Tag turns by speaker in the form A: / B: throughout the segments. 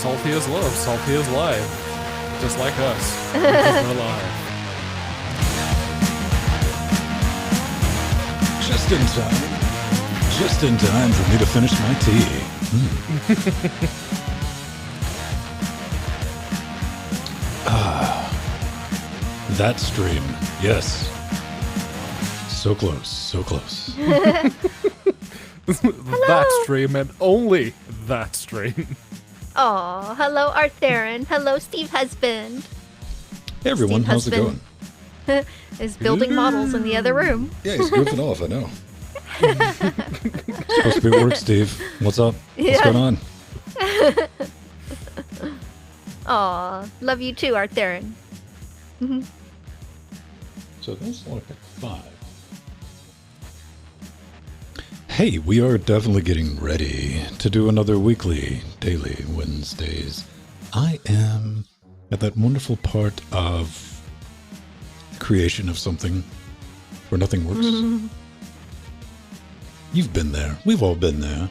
A: salty is love, salty is live. Just like us. We're live.
B: Just in time. Just in time for me to finish my tea. That stream. Yes. So close, so close.
A: That stream and only that stream.
C: Aw, hello Artherin. Hello Steve Husband.
B: Hey everyone,
C: Steve
B: how's it
C: Husband
B: going?
C: is building models in the other room.
B: Yeah, he's goofing off, I know. Supposed to be at work, Steve. What's up? What's going on?
C: Aw, love you too, Artherin.
B: So that's only pick 5. Hey, we are definitely getting ready to do another weekly, daily Wednesdays. I am at that wonderful part of creation of something where nothing works. You've been there. We've all been there.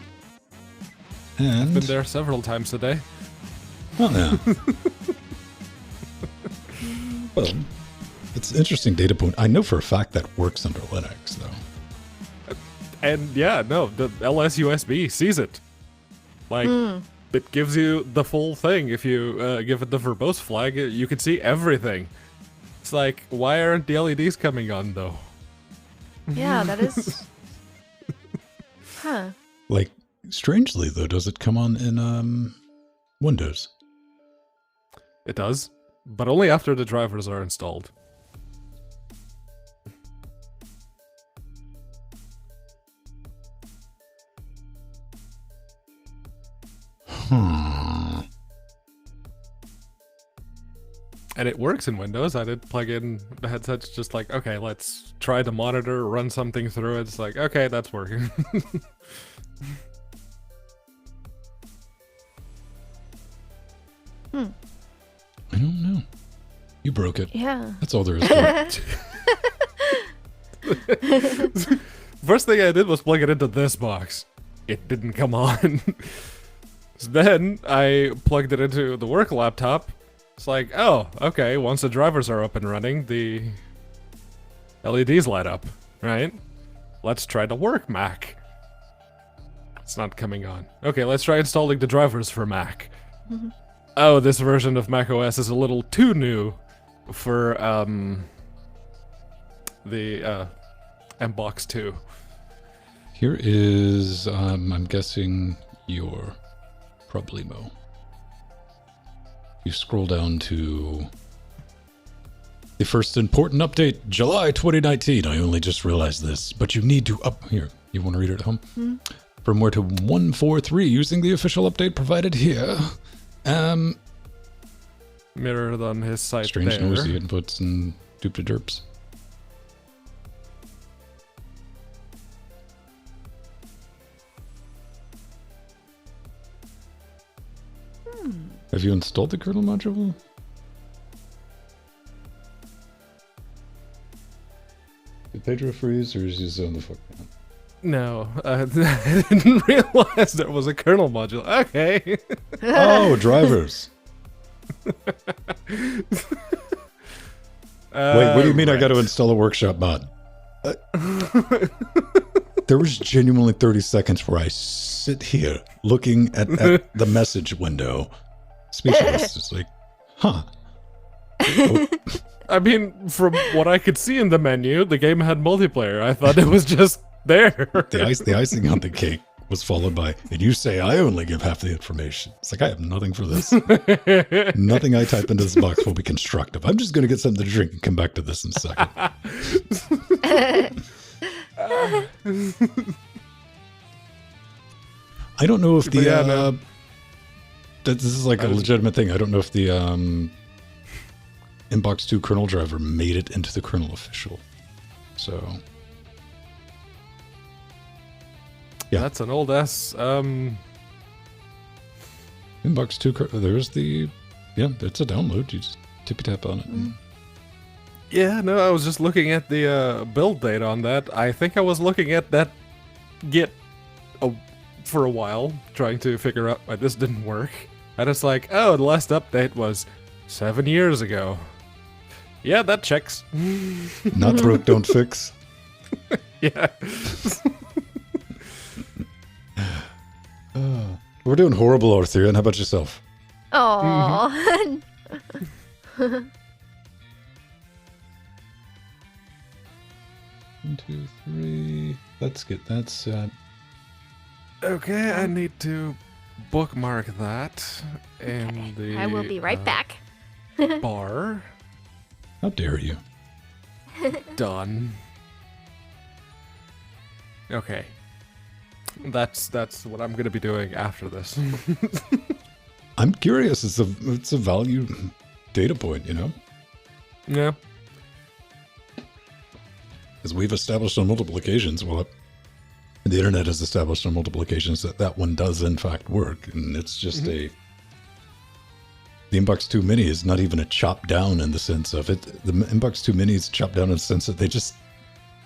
B: And
A: Been there several times today.
B: oh yeah. Well, it's an interesting data point. I know for a fact that works under Linux, though.
A: And yeah, no, the LSUSB sees it. Like, it gives you the full thing. If you give it the verbose flag, you can see everything. It's like, why aren't the LEDs coming on, though?
C: Yeah, that is... Huh.
B: Like, strangely, though, does it come on in Windows?
A: It does, but only after the drivers are installed. And it works in Windows. I did plug in the headsets, just like, okay, let's try the monitor, run something through it. It's like, okay, that's working.
B: I don't know. You broke it.
C: Yeah.
B: That's all there is to it.
A: First thing I did was plug it into this box. It didn't come on. Then I plugged it into the work laptop. It's like, oh, okay, once the drivers are up and running, the LEDs light up, right? Let's try the work Mac. It's not coming on. Okay, let's try installing the drivers for Mac. Oh, this version of macOS is a little too new for the Mbox 2.
B: Here is, I'm guessing, your problemo. You scroll down to the first important update, July 2019. I only just realized this, but you need to here. You want to read it at home? Firmware to 143 using the official update provided here.
A: Mirrored on his site
B: Strange
A: there.
B: noisy inputs and doop derps. Have you installed the kernel module? Did Pedro freeze, or is he zone the fuck down?
A: No, I didn't realize there was a kernel module. Okay.
B: Oh, drivers. Wait, what do you mean I got to install a workshop mod? There was genuinely 30 seconds where I sit here looking at the message window. Speechless. It's like, huh. Oh,
A: I mean, from what I could see in the menu, the game had multiplayer. I thought it was just there.
B: the icing on the cake was followed by, and you say I only give half the information. It's like, I have nothing for this. Nothing I type into this box will be constructive. I'm just going to get something to drink and come back to this in a second. I don't know if the this is like a legitimate thing. I don't know if the Inbox 2 kernel driver made it into the kernel official. So yeah,
A: That's an old S.
B: Inbox 2 there's the it's a download. You just tippy tap on it.
A: Yeah, no, I was just looking at the build date on that. I think I was looking at that Git for a while, trying to figure out why this didn't work. And it's like, oh, the last update was 7 years ago. Yeah, that checks.
B: Not broke, don't fix.
A: Yeah.
B: We're doing horrible, Arthurian. How about yourself?
C: Oh.
B: 1, 2, 3. Let's get that set.
A: Okay, I need to bookmark that in the
C: I will be right back.
A: bar.
B: How dare you?
A: Done. Okay. That's what I'm gonna be doing after this.
B: I'm curious. It's a value data point, you know?
A: Yeah.
B: As we've established on multiple occasions, well, the internet has established on multiple occasions that one does in fact work, and it's just the Inbox 2 Mini is not even a chop down in the sense of it. The Inbox 2 Mini is chopped down in the sense that they just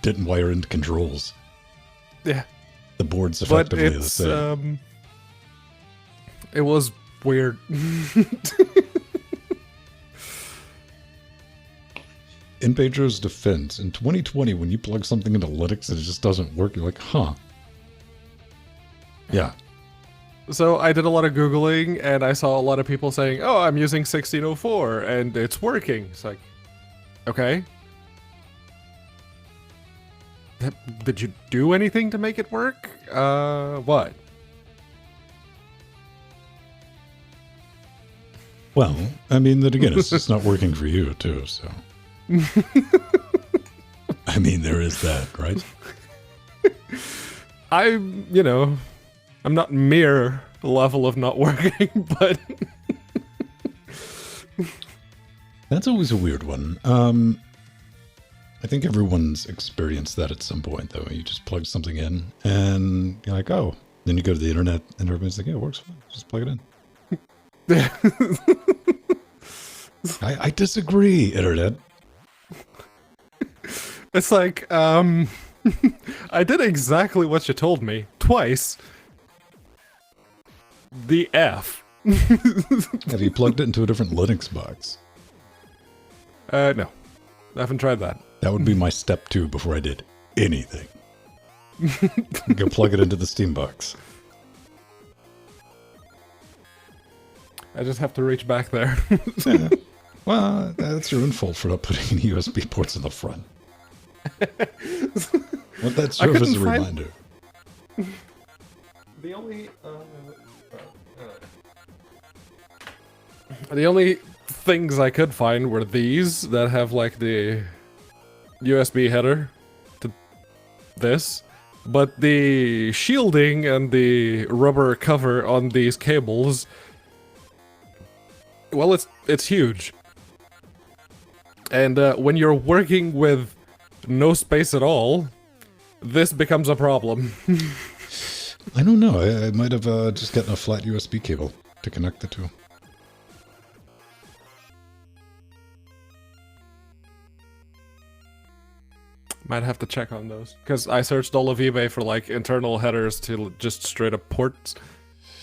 B: didn't wire into controls.
A: Yeah.
B: The board's effectively the
A: it's,
B: same.
A: It was weird.
B: In Pedro's defense, in 2020, when you plug something into Linux and it just doesn't work, you're like, huh. Yeah.
A: So I did a lot of Googling, and I saw a lot of people saying, oh, I'm using 1604, and it's working. It's like, okay. Did you do anything to make it work? What?
B: Well, I mean, then again, it's just not working for you, too, so. I mean, there is that, right?
A: I'm not mere level of not working, but...
B: That's always a weird one. I think everyone's experienced that at some point, though. You just plug something in, and you're like, oh. Then you go to the internet, and everybody's like, yeah, it works fine. Just plug it in. I disagree, internet.
A: It's like, I did exactly what you told me. Twice. The F.
B: Have you plugged it into a different Linux box?
A: No. I haven't tried that.
B: That would be my step 2 before I did anything. Go plug it into the Steam box.
A: I just have to reach back there.
B: Yeah. Well, that's your own fault for not putting any USB ports in the front. Let that serve as a reminder.
A: The only things I could find were these that have like the USB header to this, but the shielding and the rubber cover on these cables, well, it's huge. And when you're working with no space at all, this becomes a problem.
B: I don't know. I might have just gotten a flat USB cable to connect the two.
A: Might have to check on those. Because I searched all of eBay for, like, internal headers to just straight up ports.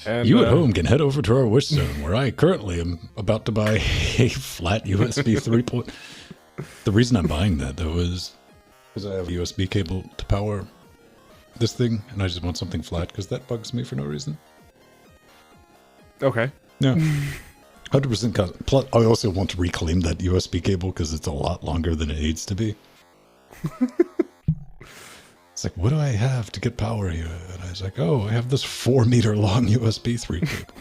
A: And,
B: you at home can head over to our wish zone, where I currently am about to buy a flat USB 3 port. The reason I'm buying that, though, is because I have a USB cable to power this thing, and I just want something flat, because that bugs me for no reason.
A: Okay.
B: Yeah. 100% cost. Plus, I also want to reclaim that USB cable, because it's a lot longer than it needs to be. It's like, what do I have to get power here? And I was like, oh, I have this 4-meter long USB 3 cable.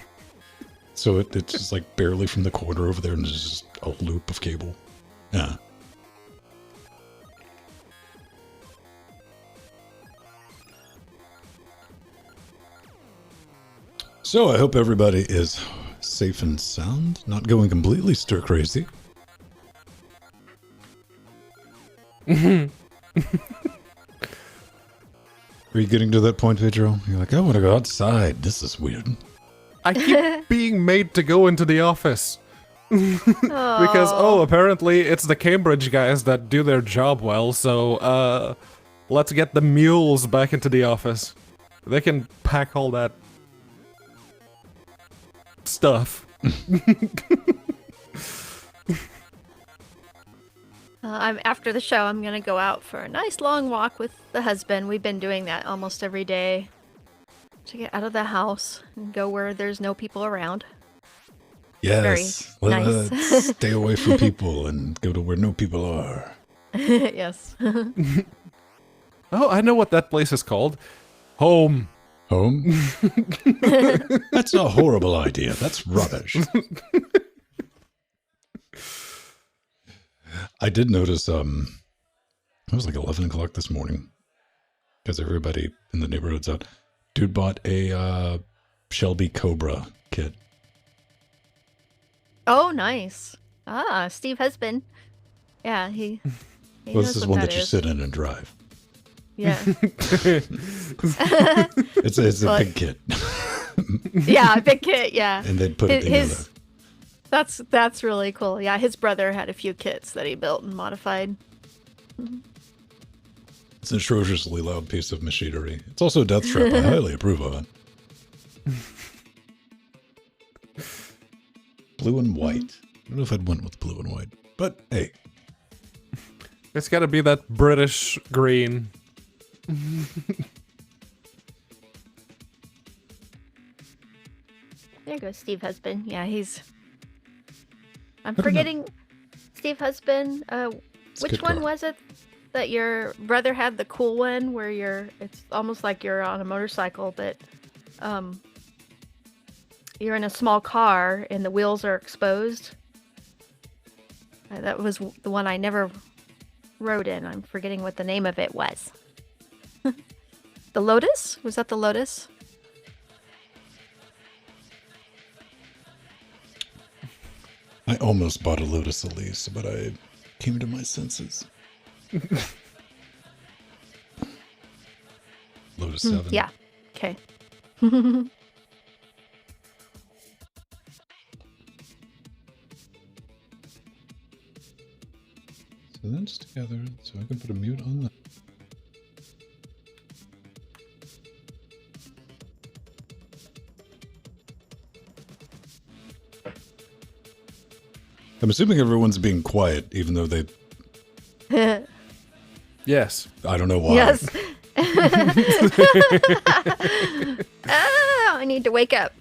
B: So it's just like barely from the corner over there, and there's just a loop of cable. Yeah. So I hope everybody is safe and sound, not going completely stir crazy. Are you getting to that point, Pedro? You're like, I want to go outside. This is weird.
A: I keep being made to go into the office. Because, apparently it's the Cambridge guys that do their job well, so, let's get the mules back into the office. They can pack all that stuff.
C: After the show, I'm gonna go out for a nice long walk with the husband. We've been doing that almost every day to get out of the house and go where there's no people around.
B: Yes.
C: Very nice.
B: Let's stay away from people and go to where no people are.
C: Yes.
A: Oh, I know what that place is called. Home.
B: Home? That's a horrible idea. That's rubbish. I did notice, it was like 11 o'clock this morning, because everybody in the neighborhood's out. Dude bought a Shelby Cobra kit.
C: Oh, nice. Ah, Steve husband. Yeah, he
B: Well,
C: knows
B: this is
C: what
B: one that you sit in and drive.
C: Yeah.
B: It's a big kit.
C: Yeah, a big kit, yeah.
B: And they'd put it together.
C: That's really cool. Yeah, his brother had a few kits that he built and modified.
B: It's an atrociously loud piece of machinery. It's also a death trap. I highly approve of it. Blue and white. I don't know if I'd went with blue and white, but hey.
A: It's gotta be that British green.
C: There goes Steve husband. Yeah, I'm forgetting Steve husband. Which one was it that your brother had, the cool one where it's almost like you're on a motorcycle, but you're in a small car and the wheels are exposed? That was the one I never rode in. I'm forgetting what the name of it was. The Lotus? Was that the Lotus?
B: I almost bought a Lotus Elise, but I came to my senses. Lotus 7.
C: Yeah. Okay.
B: So that's together, so I can put a mute on that. I'm assuming everyone's being quiet, even though they...
A: Yes.
B: I don't know why.
C: Yes. Oh, I need to wake up.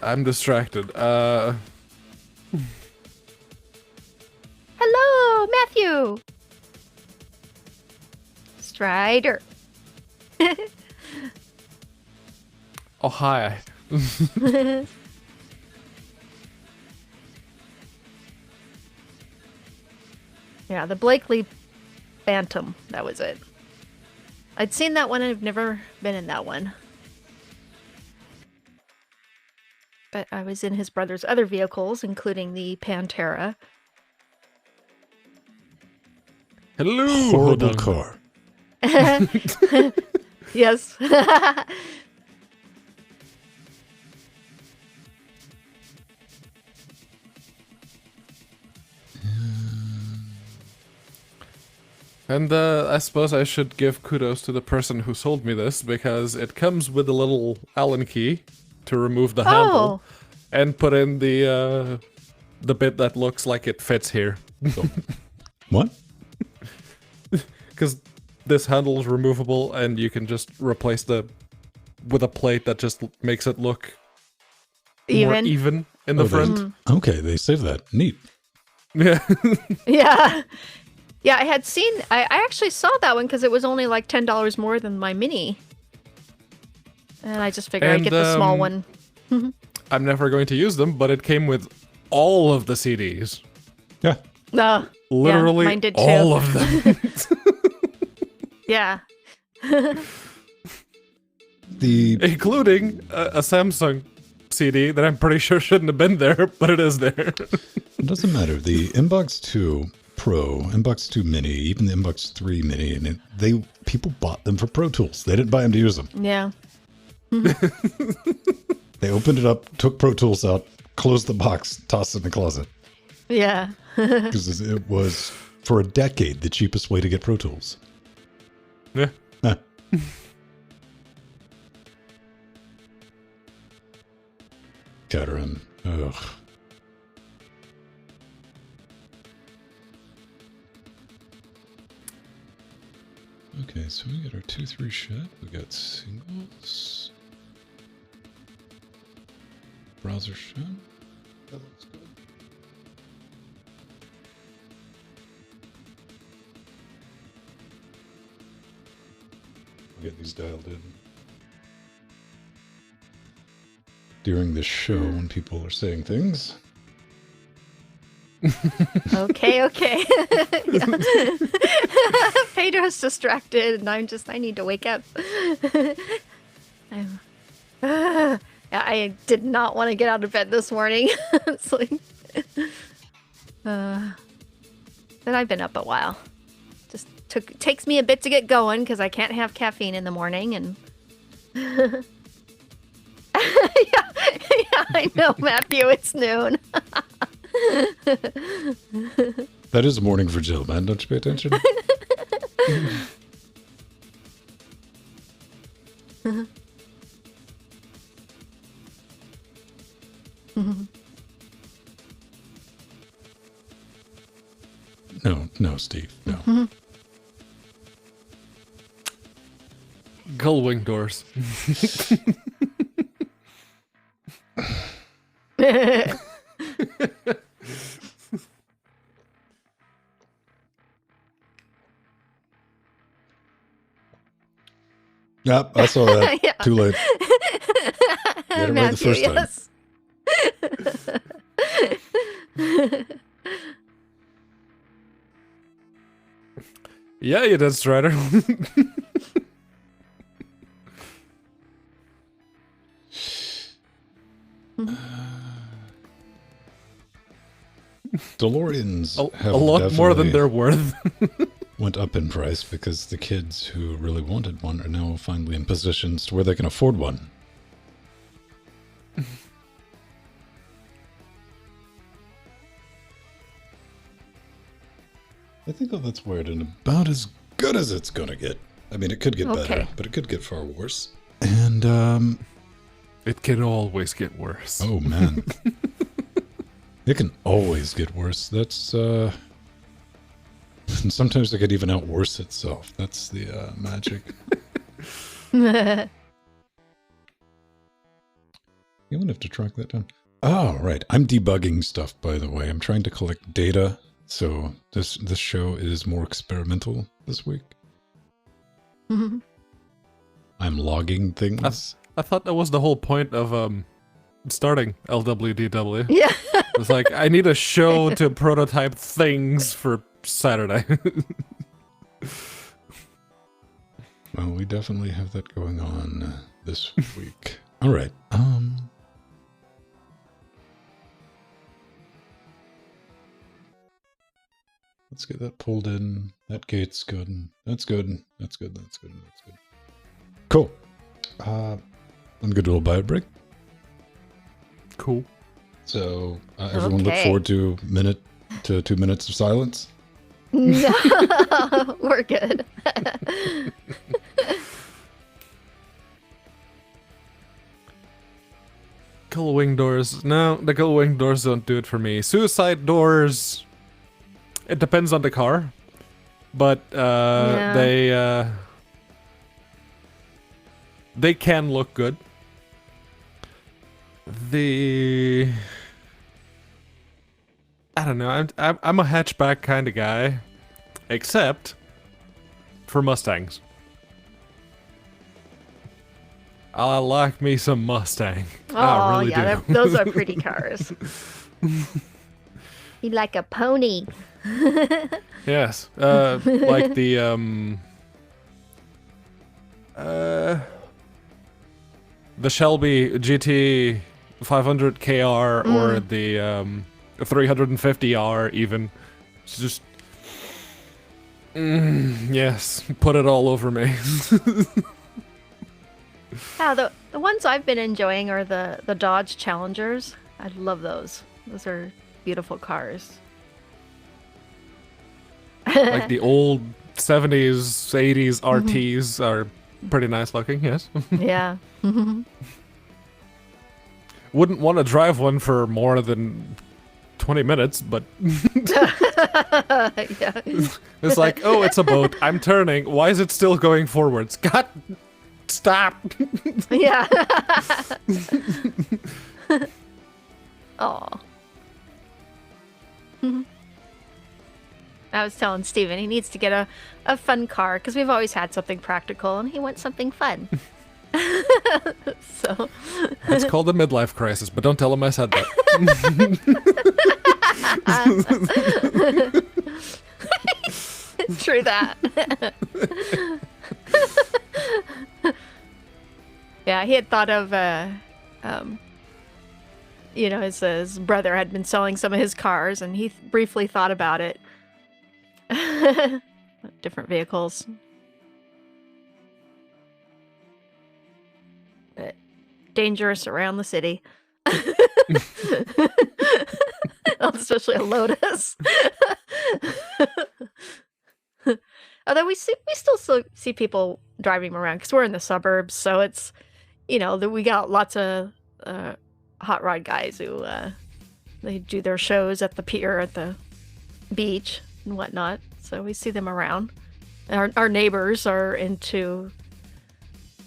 A: I'm distracted.
C: Hello, Matthew. Strider.
A: Oh, hi.
C: Yeah, the Blakely Phantom. That was it. I'd seen that one and I've never been in that one. But I was in his brother's other vehicles, including the Pantera.
A: Hello.
B: Horrible car.
C: Yes.
A: And I suppose I should give kudos to the person who sold me this, because it comes with a little Allen key to remove the handle and put in the bit that looks like it fits here.
B: What?
A: Because this handle is removable and you can just replace with a plate that just makes it look more even in the front.
B: Okay, they saved that. Neat.
A: Yeah.
C: Yeah. Yeah, I had seen... I actually saw that one because it was only like $10 more than my Mini. And I just figured I'd get the small one.
A: I'm never going to use them, but it came with all of the CDs.
B: Yeah.
A: Literally
C: mine did too.
A: all of them.
C: Yeah.
A: Including a Samsung CD that I'm pretty sure shouldn't have been there, but it is there.
B: It doesn't matter. The Inbox 2 Pro, Inbox 2 Mini, even the Inbox 3 Mini, and people bought them for Pro Tools. They didn't buy them to use them.
C: Yeah.
B: They opened it up, took Pro Tools out, closed the box, tossed it in the closet.
C: Yeah.
B: Because it was, for a decade, the cheapest way to get Pro Tools.
A: Yeah.
B: Caterham. Ugh. Okay, so we got our 2-3 shed. We got singles. Browser shed. That looks good. We'll get these dialed in. During this show, when people are saying things.
C: Okay. Pedro's distracted, and I need to wake up. I did not want to get out of bed this morning. It's like, but I've been up a while. Just takes me a bit to get going because I can't have caffeine in the morning, and yeah, I know, Matthew. It's noon.
B: That is morning for Jill, man. Don't you pay attention? No, Steve, no.
A: Gullwing doors.
B: Yep, I saw that.
C: Yeah.
B: Too late. Get it right the first time.
C: Yes.
A: Yeah, you did, Strider.
B: DeLoreans have
A: a lot more than
B: definitely
A: they're worth.
B: went up in price because the kids who really wanted one are now finally in positions to where they can afford one. I think that's weird and about as good as it's gonna get. I mean, it could get better, but it could get far worse. And,
A: it can always get worse.
B: oh man. It can always get worse. That's, and sometimes it could even outworse itself. That's the, magic. You wouldn't have to track that down. Oh, right. I'm debugging stuff, by the way. I'm trying to collect data. So this show is more experimental this week. I'm logging things.
A: I thought that was the whole point of starting LWDW.
C: Yeah.
A: It's like, I need a show to prototype things for Saturday.
B: Well, we definitely have that going on this week. All right. Let's get that pulled in. That gate's good. That's good. That's good. That's good. That's good. Cool. I'm gonna do a little bio break.
A: Cool.
B: So everyone look forward to 2 minutes of silence.
C: No, we're good.
A: Gullwing doors. No, the gullwing doors don't do it for me. Suicide doors. It depends on the car, but they can look good. I don't know. I'm a hatchback kind of guy, except for Mustangs. I like me some Mustang. I
C: Oh,
A: really
C: yeah,
A: do.
C: those are pretty cars. You like a pony.
A: Yes, like the Shelby GT 500 KR or the 350R even. It's just yes, put it all over me.
C: Yeah, the ones I've been enjoying are the Dodge Challengers. I love those. Those are beautiful cars.
A: Like the old 70s, 80s RTs are pretty nice looking, yes.
C: Yeah.
A: Wouldn't want to drive one for more than 20 minutes, but
C: Yeah.
A: it's like, oh, it's a boat. I'm turning. Why is it still going forwards? God, stop.
C: Yeah. Aw. I was telling Steven he needs to get a fun car because we've always had something practical and he wants something fun. So
A: It's called a midlife crisis, but don't tell him I said that.
C: True that. Yeah, he had thought of his brother had been selling some of his cars and he briefly thought about it. Different vehicles. But dangerous around the city. Especially a Lotus. Although we still see people driving around because we're in the suburbs, so it's that we got lots of hot rod guys who they do their shows at the pier at the beach and whatnot. So we see them around. Our neighbors are into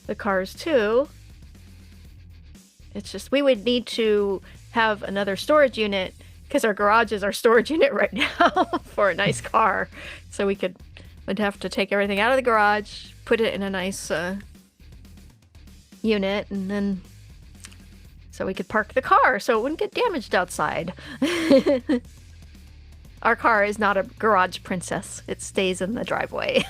C: the cars too. It's just we would need to have another storage unit because our garage is our storage unit right now for a nice car. So would have to take everything out of the garage, put it in a nice unit, and then so we could park the car so it wouldn't get damaged outside. Our car is not a garage princess. It stays in the driveway.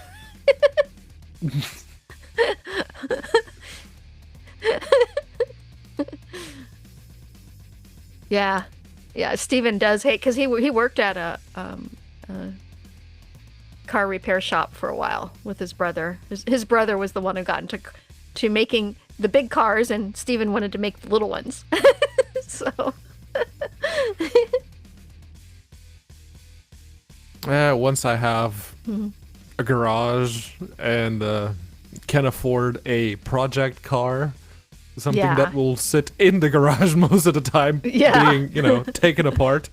C: Yeah. Steven does hate because he worked at a car repair shop for a while with his brother. His brother was the one who got into to making the big cars, and Steven wanted to make the little ones. So.
A: Once I have a garage and can afford a project car, something that will sit in the garage most of the time, being taken apart.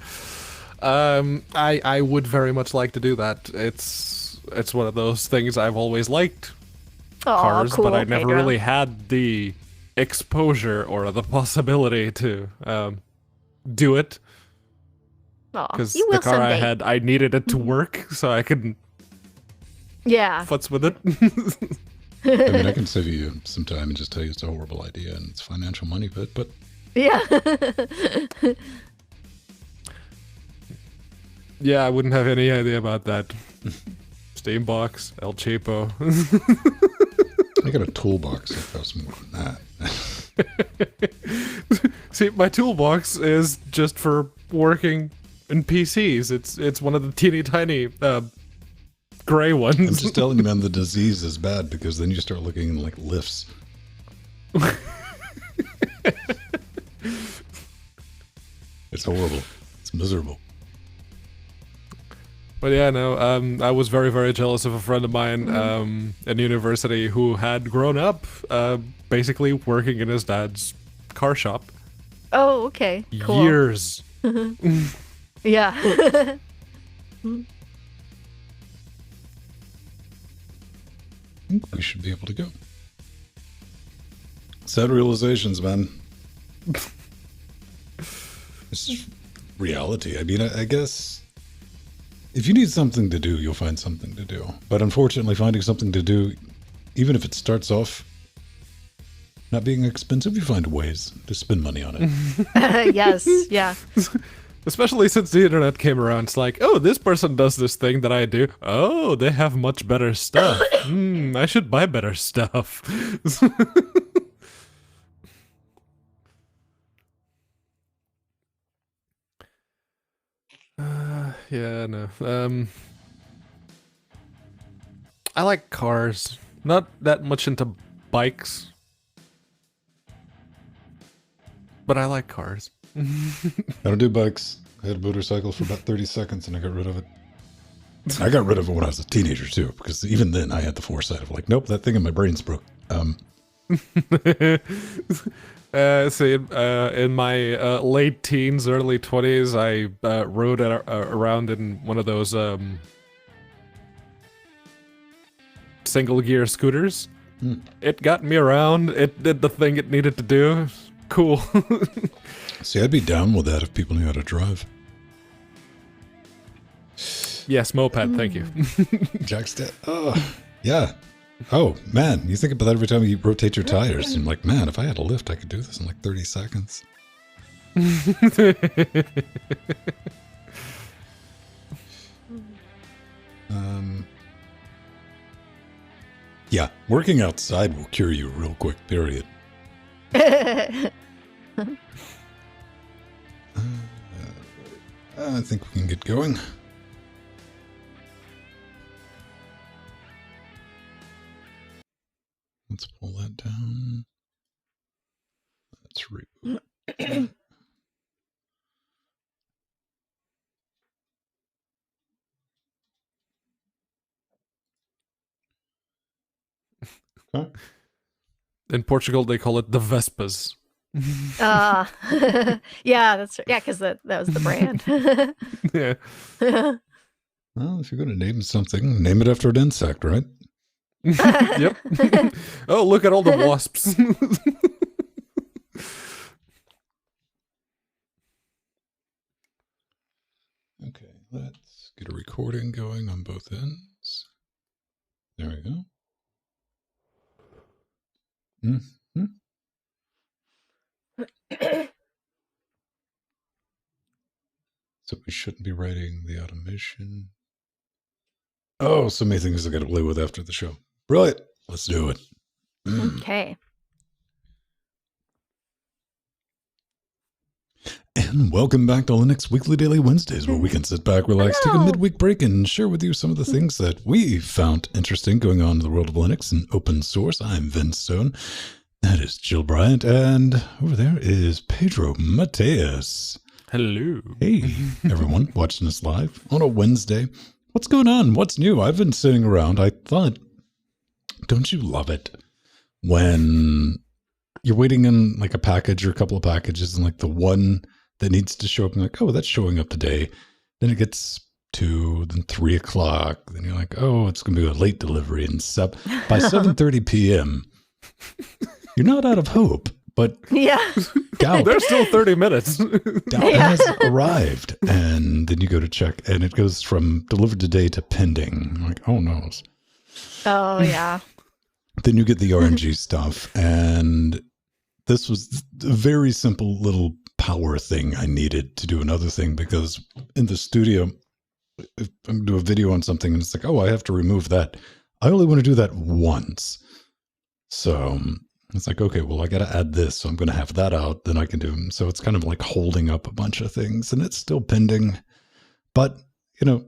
A: I would very much like to do that. It's one of those things I've always liked. Cars,
C: cool,
A: but I never
C: Pedro.
A: really had the exposure or the possibility to do it. Because the car I had, I needed it to work, so I could futz with it.
B: I mean, I can save you some time and just tell you it's a horrible idea and it's a financial money pit, but...
C: Yeah.
A: Yeah, I wouldn't have any idea about that. Steambox, El Cheapo.
B: I got a toolbox that costs more than that.
A: See, my toolbox is just for working in PCs. It's one of the teeny tiny gray ones.
B: I'm just telling you, man, the disease is bad because then you start looking like lifts. It's horrible. It's miserable.
A: But yeah, no, I was very, very jealous of a friend of mine in university who had grown up basically working in his dad's car shop.
C: Oh, okay. Cool.
A: Years.
C: Yeah.
B: I think we should be able to go. Sad realizations, man. It's just reality. I mean, I guess if you need something to do, you'll find something to do. But unfortunately, finding something to do, even if it starts off not being expensive, you find ways to spend money on it.
C: Yes, yeah.
A: Especially since the internet came around, it's like, oh, this person does this thing that I do. Oh, they have much better stuff. I should buy better stuff. Yeah, no. I like cars. Not that much into bikes. But I like cars.
B: I don't do bikes. I had a motorcycle for about 30 seconds and I got rid of it. I got rid of it when I was a teenager too, because even then I had the foresight of like, nope, that thing in my brain's broke.
A: See, in my late teens, early 20s, I rode around in one of those single gear scooters. It got me around. It did the thing it needed to do. Cool.
B: See, I'd be down with that if people knew how to drive.
A: Yes, moped, thank you.
B: Jackstead. Oh, yeah. Oh, man, you think about that every time you rotate your tires. And like, man, if I had a lift, I could do this in like 30 seconds. Yeah, working outside will cure you real quick, period. I think we can get going. Let's pull that down. Let's reboot. Okay.
A: In Portugal, they call it the Vespas.
C: Yeah, that's yeah, because that was the brand.
A: Yeah.
B: Well, if you're going to name something, name it after an insect, right?
A: Yep. Oh, look at all the wasps.
B: Okay, let's get a recording going on both ends. There we go. Mm-hmm. So we shouldn't be writing the automation. Oh, so many things I got to play with after the show. Brilliant. Let's do it.
C: Okay.
B: And welcome back to Linux Weekly Daily Wednesdays, where we can sit back, relax, take a midweek break, and share with you some of the things that we found interesting going on in the world of Linux and open source. I'm Vince Stone. That is Jill Bryant. And over there is Pedro Mateus.
A: Hello.
B: Hey, everyone watching us live on a Wednesday. What's going on? What's new? I've been sitting around. I thought, don't you love it when you're waiting in like a package or a couple of packages and like the one that needs to show up and like, oh, that's showing up today. Then it gets 2, then 3 o'clock. Then you're like, oh, it's going to be a late delivery. And by 7:30 p.m., you're not out of hope, but
C: Yeah.
B: doubt.
A: There's still 30 minutes.
B: Doubt has arrived. And then you go to check and it goes from delivered today to pending. I'm like, oh no.
C: Oh yeah.
B: Then you get the RNG stuff. And this was a very simple little power thing I needed to do another thing, because in the studio, if I'm going to do a video on something and it's like, oh, I have to remove that. I only want to do that once. So it's like, okay, well, I got to add this. So I'm going to have that out. Then I can do them. So it's kind of like holding up a bunch of things and it's still pending. But, you know,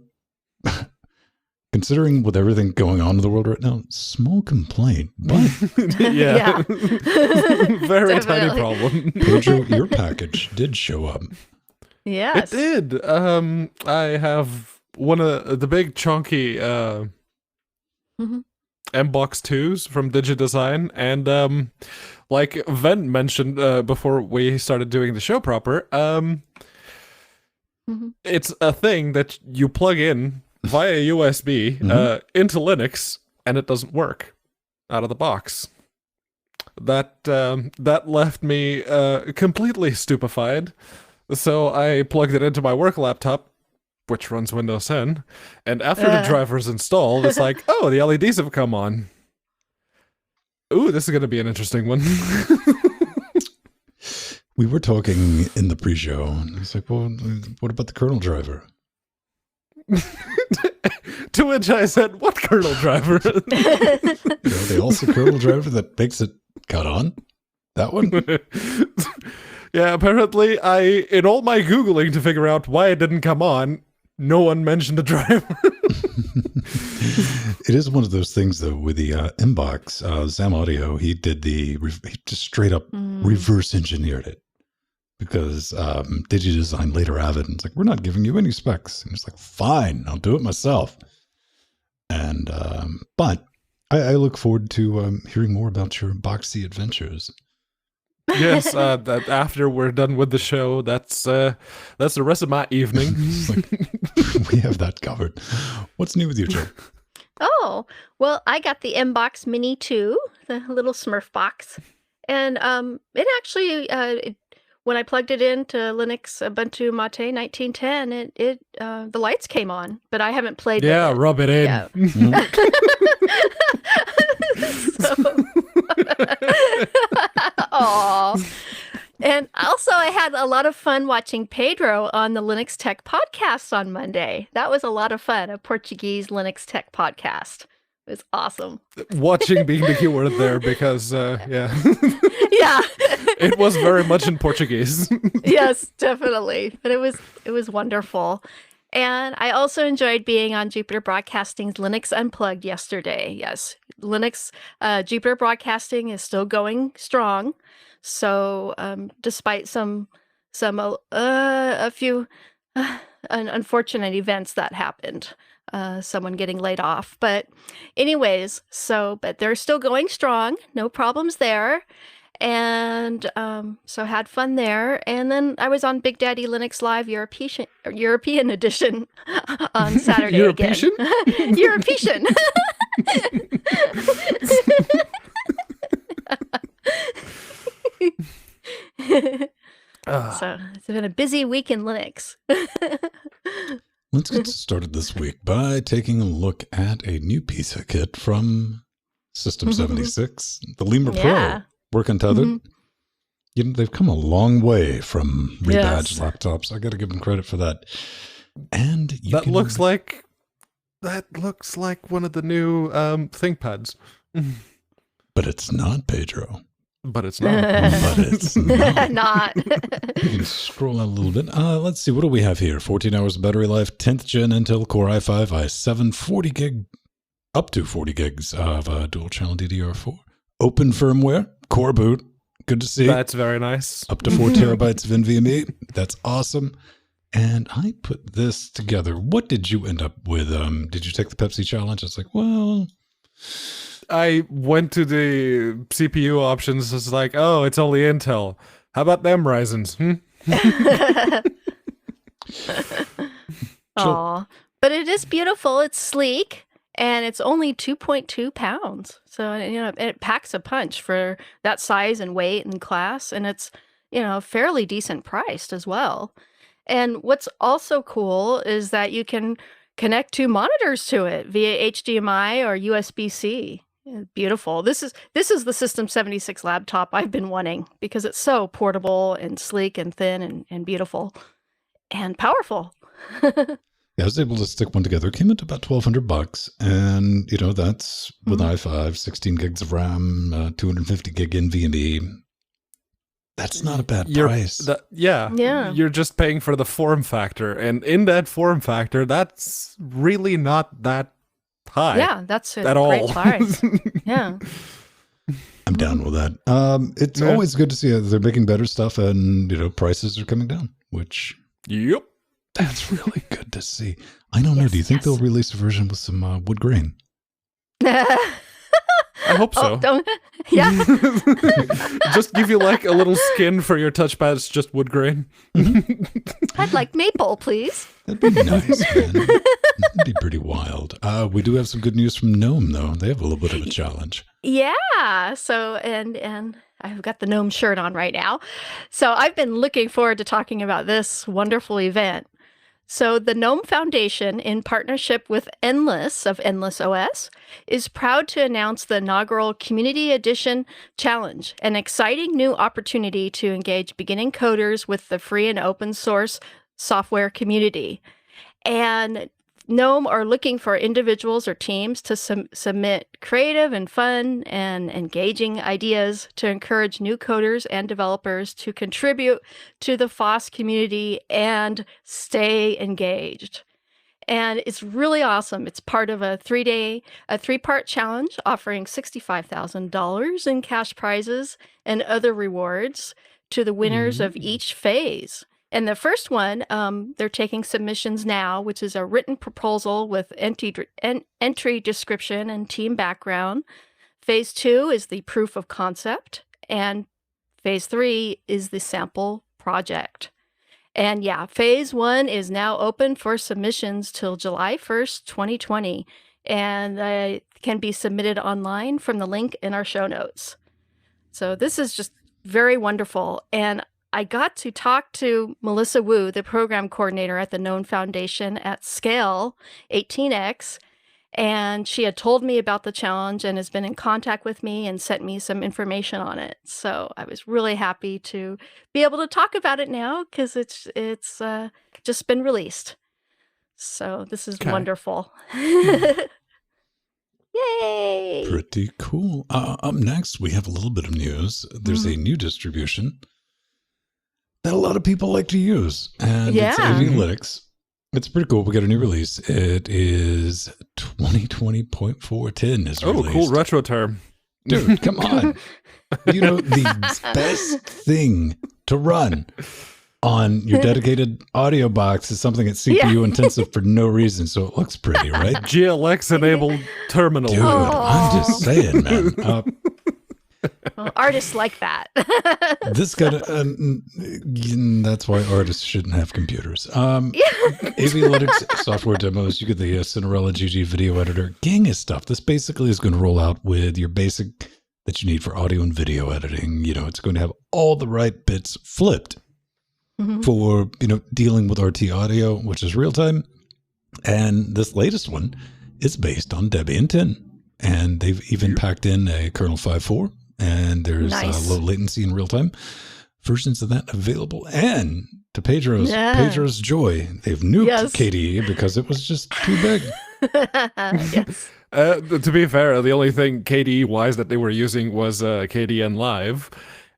B: considering with everything going on in the world right now, small complaint. But
A: Yeah. Very tiny
C: Definitely.
A: problem.
B: Pedro, your package did show up.
C: Yes.
A: It did. I have one of the big chunky
C: Mhm.
A: M-Box 2s from DigiDesign, and like Ven mentioned before we started doing the show proper, it's a thing that you plug in via USB into Linux, and it doesn't work out of the box. That left me completely stupefied. So I plugged it into my work laptop, which runs Windows 10, and after the driver's installed, it's like, oh, the LEDs have come on. Ooh, this is going to be an interesting one.
B: We were talking in the pre-show, and he's like, well, what about the kernel driver?
A: To which I said, what kernel driver?
B: You know, the also kernel driver that makes it cut on? That one?
A: Yeah, apparently in all my Googling to figure out why it didn't come on, no one mentioned a driver.
B: It is one of those things, though, with the inbox. Zam Audio, he did he just straight up reverse engineered it, because DigiDesign later added, and it's like, we're not giving you any specs. And it's like, fine, I'll do it myself. And but I look forward to hearing more about your boxy adventures.
A: Yes, that after we're done with the show, that's the rest of my evening.
B: We have that covered. What's new with you, Joe?
C: Oh, well, I got the M-Box Mini 2, the little Smurf box. And it actually, when I plugged it into Linux Ubuntu Mate 1910, the lights came on, but I haven't played with it.
A: Rub it in.
C: Yeah. Aw. And also, I had a lot of fun watching Pedro on the Linux Tech podcast on Monday. That was a lot of fun, a Portuguese Linux Tech podcast. It was awesome.
A: Watching being the keyword there because, yeah.
C: Yeah.
A: It was very much in Portuguese.
C: Yes, definitely. But it was wonderful. And I also enjoyed being on Jupiter Broadcasting's Linux Unplugged yesterday. Yes, Jupiter Broadcasting is still going strong. So despite a few unfortunate events that happened, someone getting laid off. But anyways, but they're still going strong. No problems there. And so had fun there. And then I was on Big Daddy Linux Live European edition on Saturday
A: European?
C: again. European. So it's been a busy week in Linux.
B: Let's get started this week by taking a look at a new piece of kit from System 76, the Lemur Pro. Work Untethered. You know, they've come a long way from rebadged laptops. I got to give them credit for that. And
A: that looks like one of the new ThinkPads.
B: But it's not, Pedro.
A: But it's not.
B: But it's not.
C: Not.
B: You can scroll out a little bit. Let's see. What do we have here? 14 hours of battery life, 10th gen Intel Core i5, i7, 40 gig, up to 40 gigs of dual channel DDR4. Open firmware, core boot. Good to see.
A: That's very nice.
B: Up to 4 terabytes of NVMe. That's awesome. And I put this together. What did you end up with? Did you take the Pepsi challenge? It's like, well,
A: I went to the CPU options. It's like, oh, it's only Intel. How about them Ryzens?
C: Aw. But it is beautiful. It's sleek. And it's only 2.2 pounds. So, you know, it packs a punch for that size and weight and class. And it's, you know, fairly decent priced as well. And what's also cool is that you can connect two monitors to it via HDMI or USB-C. Beautiful. This is the System 76 laptop I've been wanting because it's so portable and sleek and thin and beautiful and powerful.
B: Yeah, I was able to stick one together. It came into about $1,200, and you know that's with i5, 16 gigs of RAM, 250 gig NVMe. That's not a bad price.
C: Yeah.
A: You're just paying for the form factor, and in that form factor, that's really not that high.
C: Yeah, that's a
A: at
C: great
A: all.
C: price. Yeah.
B: I'm down with that. It's always good to see that they're making better stuff, and you know prices are coming down, which
A: Yep.
B: That's really good to see. I don't know. Do you think they'll release a version with some wood grain?
A: I hope so.
C: Oh, yeah.
A: Just give you like a little skin for your touchpad. It's just wood grain.
C: I'd like maple, please.
B: That'd be nice, man. That'd be pretty wild. We do have some good news from GNOME, though. They have a little bit of a challenge.
C: Yeah. So, and I've got the GNOME shirt on right now. So I've been looking forward to talking about this wonderful event. So the GNOME Foundation, in partnership with Endless of Endless OS, is proud to announce the inaugural Community Edition Challenge, an exciting new opportunity to engage beginning coders with the free and open source software community. And GNOME are looking for individuals or teams to submit creative and fun and engaging ideas to encourage new coders and developers to contribute to the FOSS community and stay engaged. And it's really awesome. It's part of a three-part challenge offering $65,000 in cash prizes and other rewards to the winners of each phase. And the first one, they're taking submissions now, which is a written proposal with entry description and team background. Phase 2 is the proof of concept, and Phase 3 is the sample project. And yeah, Phase 1 is now open for submissions till July 1st, 2020, and can be submitted online from the link in our show notes. So this is just very wonderful. And I got to talk to Melissa Wu, the program coordinator at the Known Foundation at Scale 18X, and she had told me about the challenge and has been in contact with me and sent me some information on it. So I was really happy to be able to talk about it now because it's just been released. So this is wonderful. Yay!
B: Pretty cool. Up next, we have a little bit of news. There's a new distribution that a lot of people like to use, and it's AV-Lytics. It's pretty cool. We got a new release. It is 2020.410 is released.
A: Oh, cool retro term.
B: Dude, come on. You know, the best thing to run on your dedicated audio box is something that's CPU intensive for no reason, so it looks pretty, right?
A: GLX-enabled terminal.
B: Dude, I'm just saying, man.
C: Well, artists like that.
B: This got that's why artists shouldn't have computers. AV-Lytics software demos. You get the Cinderella GG video editor, gang of stuff. This basically is going to roll out with your basic that you need for audio and video editing. You know, it's going to have all the right bits flipped for, you know, dealing with RT audio, which is real time. And this latest one is based on Debian 10, and they've even packed in a kernel 5.4. And there's low latency in real time versions of that available. And to Pedro's joy, they've nuked KDE because it was just too big.
C: Yes.
A: To be fair, the only thing KDE-wise that they were using was KDN Live.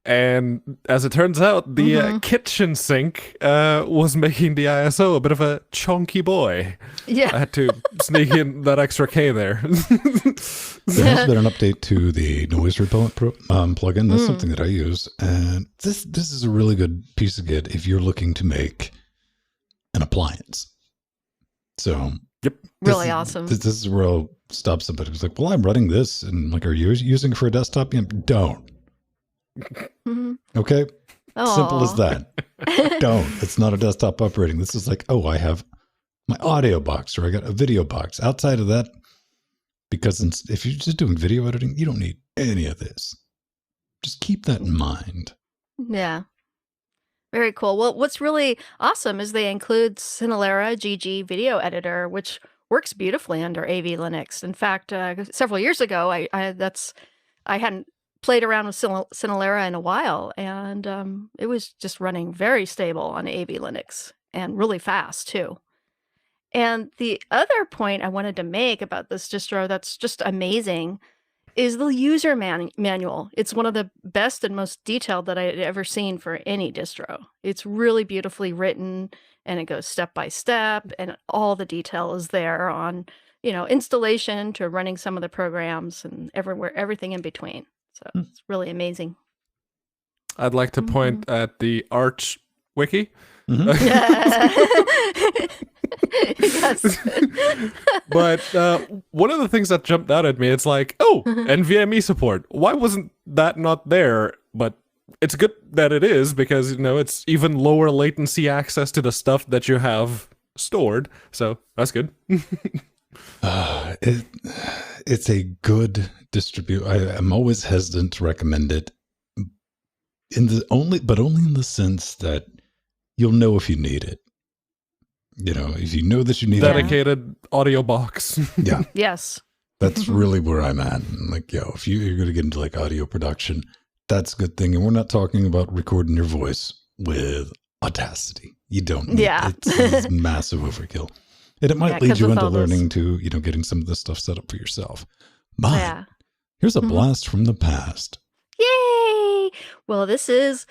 A: And as it turns out, the kitchen sink was making the ISO a bit of a chunky boy.
C: Yeah.
A: I had to sneak in that extra K there.
B: There has been an update to the noise repellent plugin. That's something that I use. And this is a really good piece of kit if you're looking to make an appliance. So,
C: really awesome.
B: This is where I'll stop somebody who's like, well, I'm running this. And like, are you using it for a desktop? Yeah, don't. Okay?
C: Aww.
B: Simple as that. Don't. It's not a desktop operating. This is like, oh, I have my audio box or I got a video box. Outside of that, because if you're just doing video editing, you don't need any of this. Just keep that in mind.
C: Yeah. Very cool. Well, what's really awesome is they include Cinelera GG Video Editor, which works beautifully under AV-Linux. In fact, several years ago, I hadn't played around with Cinelera in a while, and it was just running very stable on AV-Linux and really fast too. And the other point I wanted to make about this distro that's just amazing is the user manual. It's one of the best and most detailed that I'd ever seen for any distro. It's really beautifully written, and it goes step by step, and all the detail is there on, you know, installation to running some of the programs and everything in between. So it's really amazing.
A: I'd like to point at the Arch wiki.
C: Yes.
A: But one of the things that jumped out at me, it's like, oh, NVMe support. Why wasn't that not there? But it's good that it is, because, you know, it's even lower latency access to the stuff that you have stored. So that's good.
B: It's a good distribute. I'm always hesitant to recommend it, only in the sense that you'll know if you need it. You know, if you know that you need
A: dedicated audio box.
B: Yeah.
C: Yes.
B: That's really where I'm at. Like, if you're going to get into like audio production, that's a good thing. And we're not talking about recording your voice with Audacity. You don't need it. It's massive overkill. And it might lead you into learning to, you know, getting some of this stuff set up for yourself. But here's a blast from the past.
C: Yay! Well, this is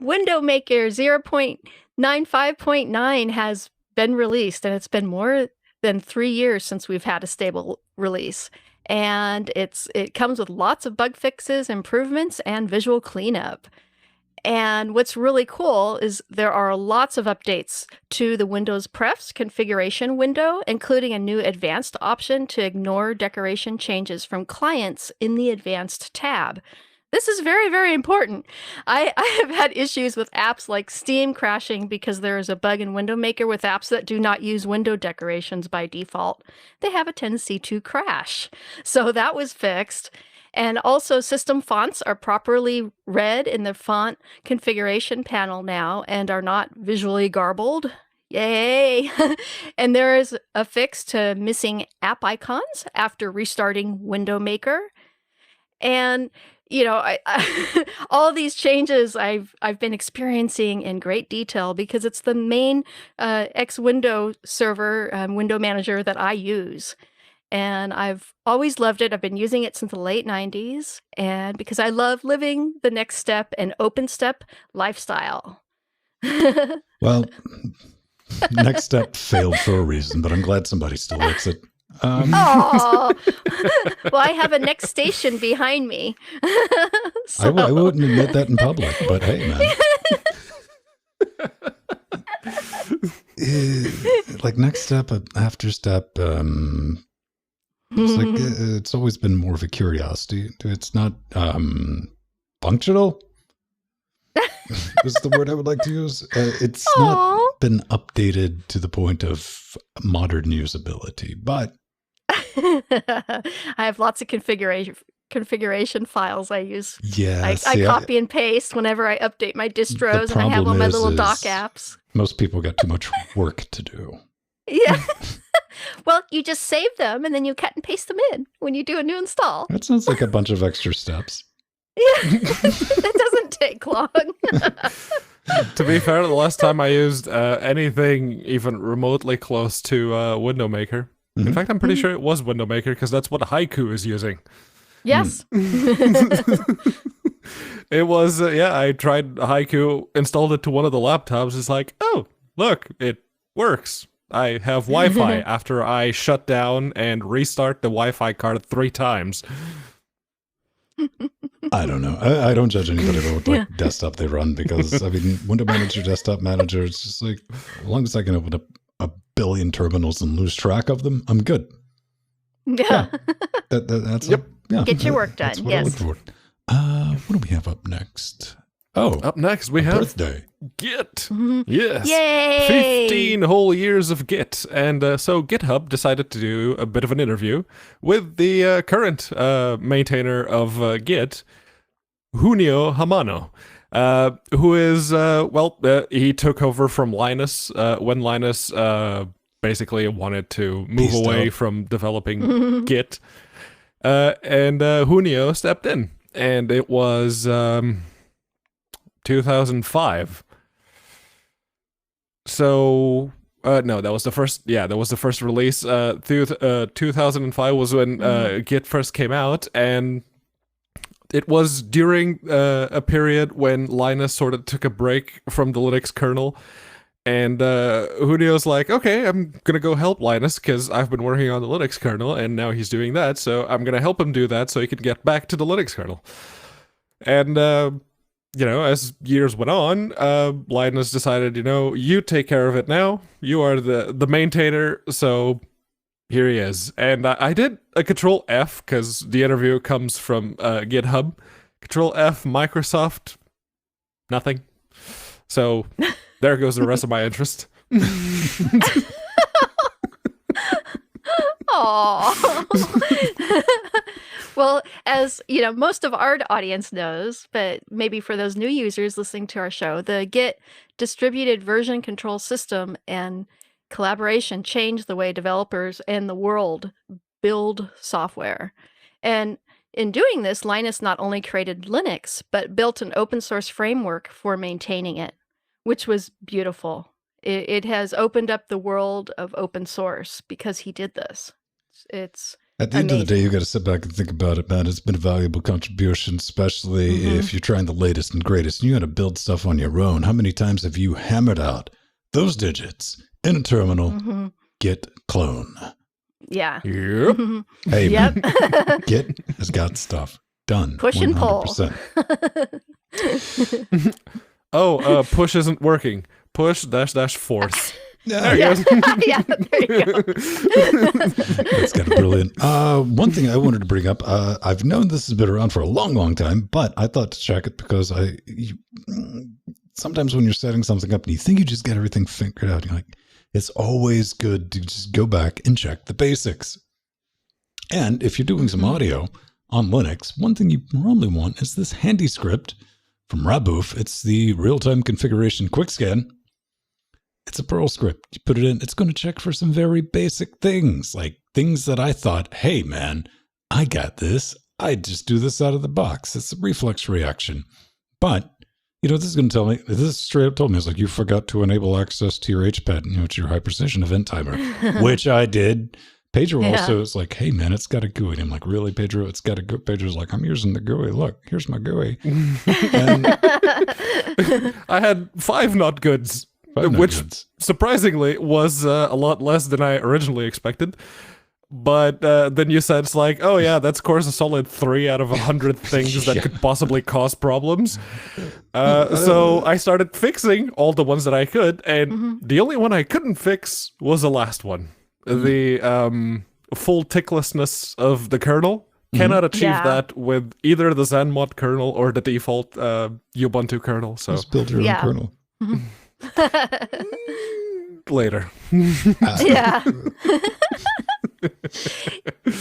C: Window Maker 0.95.9 has been released, and it's been more than 3 years since we've had a stable release. And it comes with lots of bug fixes, improvements, and visual cleanup. And what's really cool is there are lots of updates to the Windows Prefs configuration window, including a new advanced option to ignore decoration changes from clients in the advanced tab. This is very, very important. I have had issues with apps like Steam crashing because there is a bug in Window Maker with apps that do not use window decorations by default. They have a tendency to crash. So that was fixed. And also system fonts are properly read in the font configuration panel now and are not visually garbled. Yay! And there is a fix to missing app icons after restarting Window Maker. And all these changes I've been experiencing in great detail because it's the main X-Window server window manager that I use. And I've always loved it. I've been using it since the late 90s. And because I love living the next step and open step lifestyle.
B: Well, Next Step failed for a reason, but I'm glad somebody still likes it.
C: Oh, well, I have a next station behind me.
B: I wouldn't admit that in public, but hey, man. Like Next Step, After Step, it's always been more of a curiosity. It's not functional. Is the word I would like to use. It's not been updated to the point of modern usability, but
C: I have lots of configuration files I use.
B: Yeah,
C: I copy and paste whenever I update my distros, and I have all my little doc apps.
B: Most people got too much work to do.
C: Yeah. Well, you just save them, and then you cut and paste them in when you do a new install.
B: That sounds like a bunch of extra steps.
C: Yeah, that doesn't take long.
A: To be fair, the last time I used anything even remotely close to Window Maker, in fact, I'm pretty sure it was Window Maker because that's what Haiku is using.
C: Yes.
A: It was, I tried Haiku, installed it to one of the laptops. It's like, oh, look, it works. I have Wi-Fi after I shut down and restart the Wi-Fi card 3 times.
B: I don't know. I don't judge anybody about what desktop they run because, I mean, Window Manager, Desktop Manager, it's just like, as long as I can open up a billion terminals and lose track of them, I'm good.
C: Yeah.
B: That's
A: yep.
C: Get your work done.
B: That's what
C: yes.
B: I look for. What do we have up next? Oh,
A: up next we have
B: birthday.
A: Git. Yes.
C: Yay!
A: 15 whole years of Git. And so GitHub decided to do a bit of an interview with the current maintainer of Git, Junio Hamano, who is, he took over from Linus when Linus basically wanted to move away from developing Git. And Junio stepped in. And it was 2005. So, no, that was the first, that was the first release. 2005 was when Git first came out, and it was during a period when Linus sort of took a break from the Linux kernel, and Junio's like, okay, I'm going to go help Linus, because I've been working on the Linux kernel, and now he's doing that, so I'm going to help him do that so he can get back to the Linux kernel. And, as years went on, Linus decided, you take care of it now. You are the maintainer, so here he is. And I did a Control F, because the interview comes from GitHub. Control F, Microsoft, nothing. So there goes the rest of my interest.
C: Aww. Well, as most of our audience knows, but maybe for those new users listening to our show, the Git distributed version control system and collaboration changed the way developers and the world build software. And in doing this, Linus not only created Linux, but built an open source framework for maintaining it, which was beautiful. It has opened up the world of open source because he did this. It's
B: at the end of the day, you got to sit back and think about it, man. It's been a valuable contribution, especially if you're trying the latest and greatest. And you got to build stuff on your own. How many times have you hammered out those digits in a terminal? Git clone.
C: Yeah.
A: Yep.
B: Hey, man, Git has got stuff done.
C: Push and pull.
A: Oh, push isn't working. Push dash force. There
C: Yeah,
A: you go.
C: yeah, there you go.
B: That's kind of brilliant. One thing I wanted to bring up, I've known this has been around for a long, long time, but I thought to check it because sometimes when you're setting something up and you think you just get everything figured out, you're like, it's always good to just go back and check the basics. And if you're doing some audio on Linux, one thing you probably want is this handy script from Raboof. It's the real-time configuration quick scan. It's a Perl script. You put it in, it's going to check for some very basic things, like things that I thought, hey man, I got this. I just do this out of the box. It's a reflex reaction. But, this is going to tell me, this straight up told me, it's like, you forgot to enable access to your HPAD, it's your high precision event timer, which I did. Pedro also is like, hey man, it's got a GUI. And I'm like, really, Pedro? It's got a GUI. Pedro's like, I'm using the GUI. Look, here's my GUI. And
A: I had 5 not goods. Which surprisingly was a lot less than I originally expected. But then you said it's like, oh yeah, that's of course a solid 3 out of 100 things that could possibly cause problems. So I started fixing all the ones that I could, and the only one I couldn't fix was the last one. The full ticklessness of the kernel. Cannot achieve that with either the ZenMod kernel or the default Ubuntu kernel. So
B: just build your own kernel.
A: Later.
C: Yeah.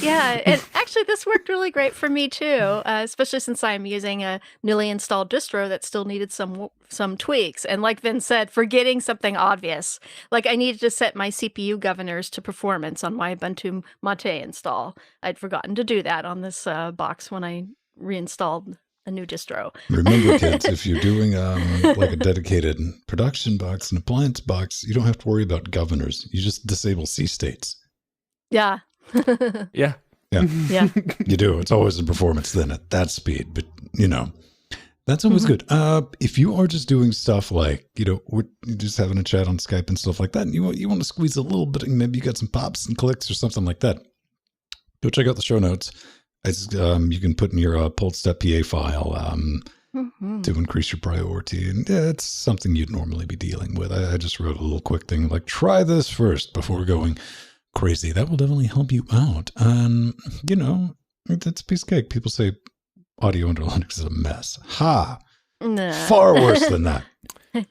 C: Yeah, and actually this worked really great for me too, especially since I'm using a newly installed distro that still needed some tweaks. And like Vin said, forgetting something obvious, like I needed to set my CPU governors to performance on my Ubuntu Mate install. I'd forgotten to do that on this box when I reinstalled a new distro.
B: Remember, kids, if you're doing like a dedicated production box, an appliance box, you don't have to worry about governors. You just disable C states.
C: Yeah.
A: Yeah.
B: Yeah.
C: Yeah.
B: You do. It's always in performance then at that speed. But, that's always good. If you are just doing stuff like, we're just having a chat on Skype and stuff like that, and you want to squeeze a little bit, maybe you got some pops and clicks or something like that, go check out the show notes. You can put in your pulled.pa file to increase your priority. And it's something you'd normally be dealing with. I just wrote a little quick thing like, try this first before going crazy. That will definitely help you out. And, it's a piece of cake. People say audio under Linux is a mess. Ha!
C: Nah.
B: Far worse than that.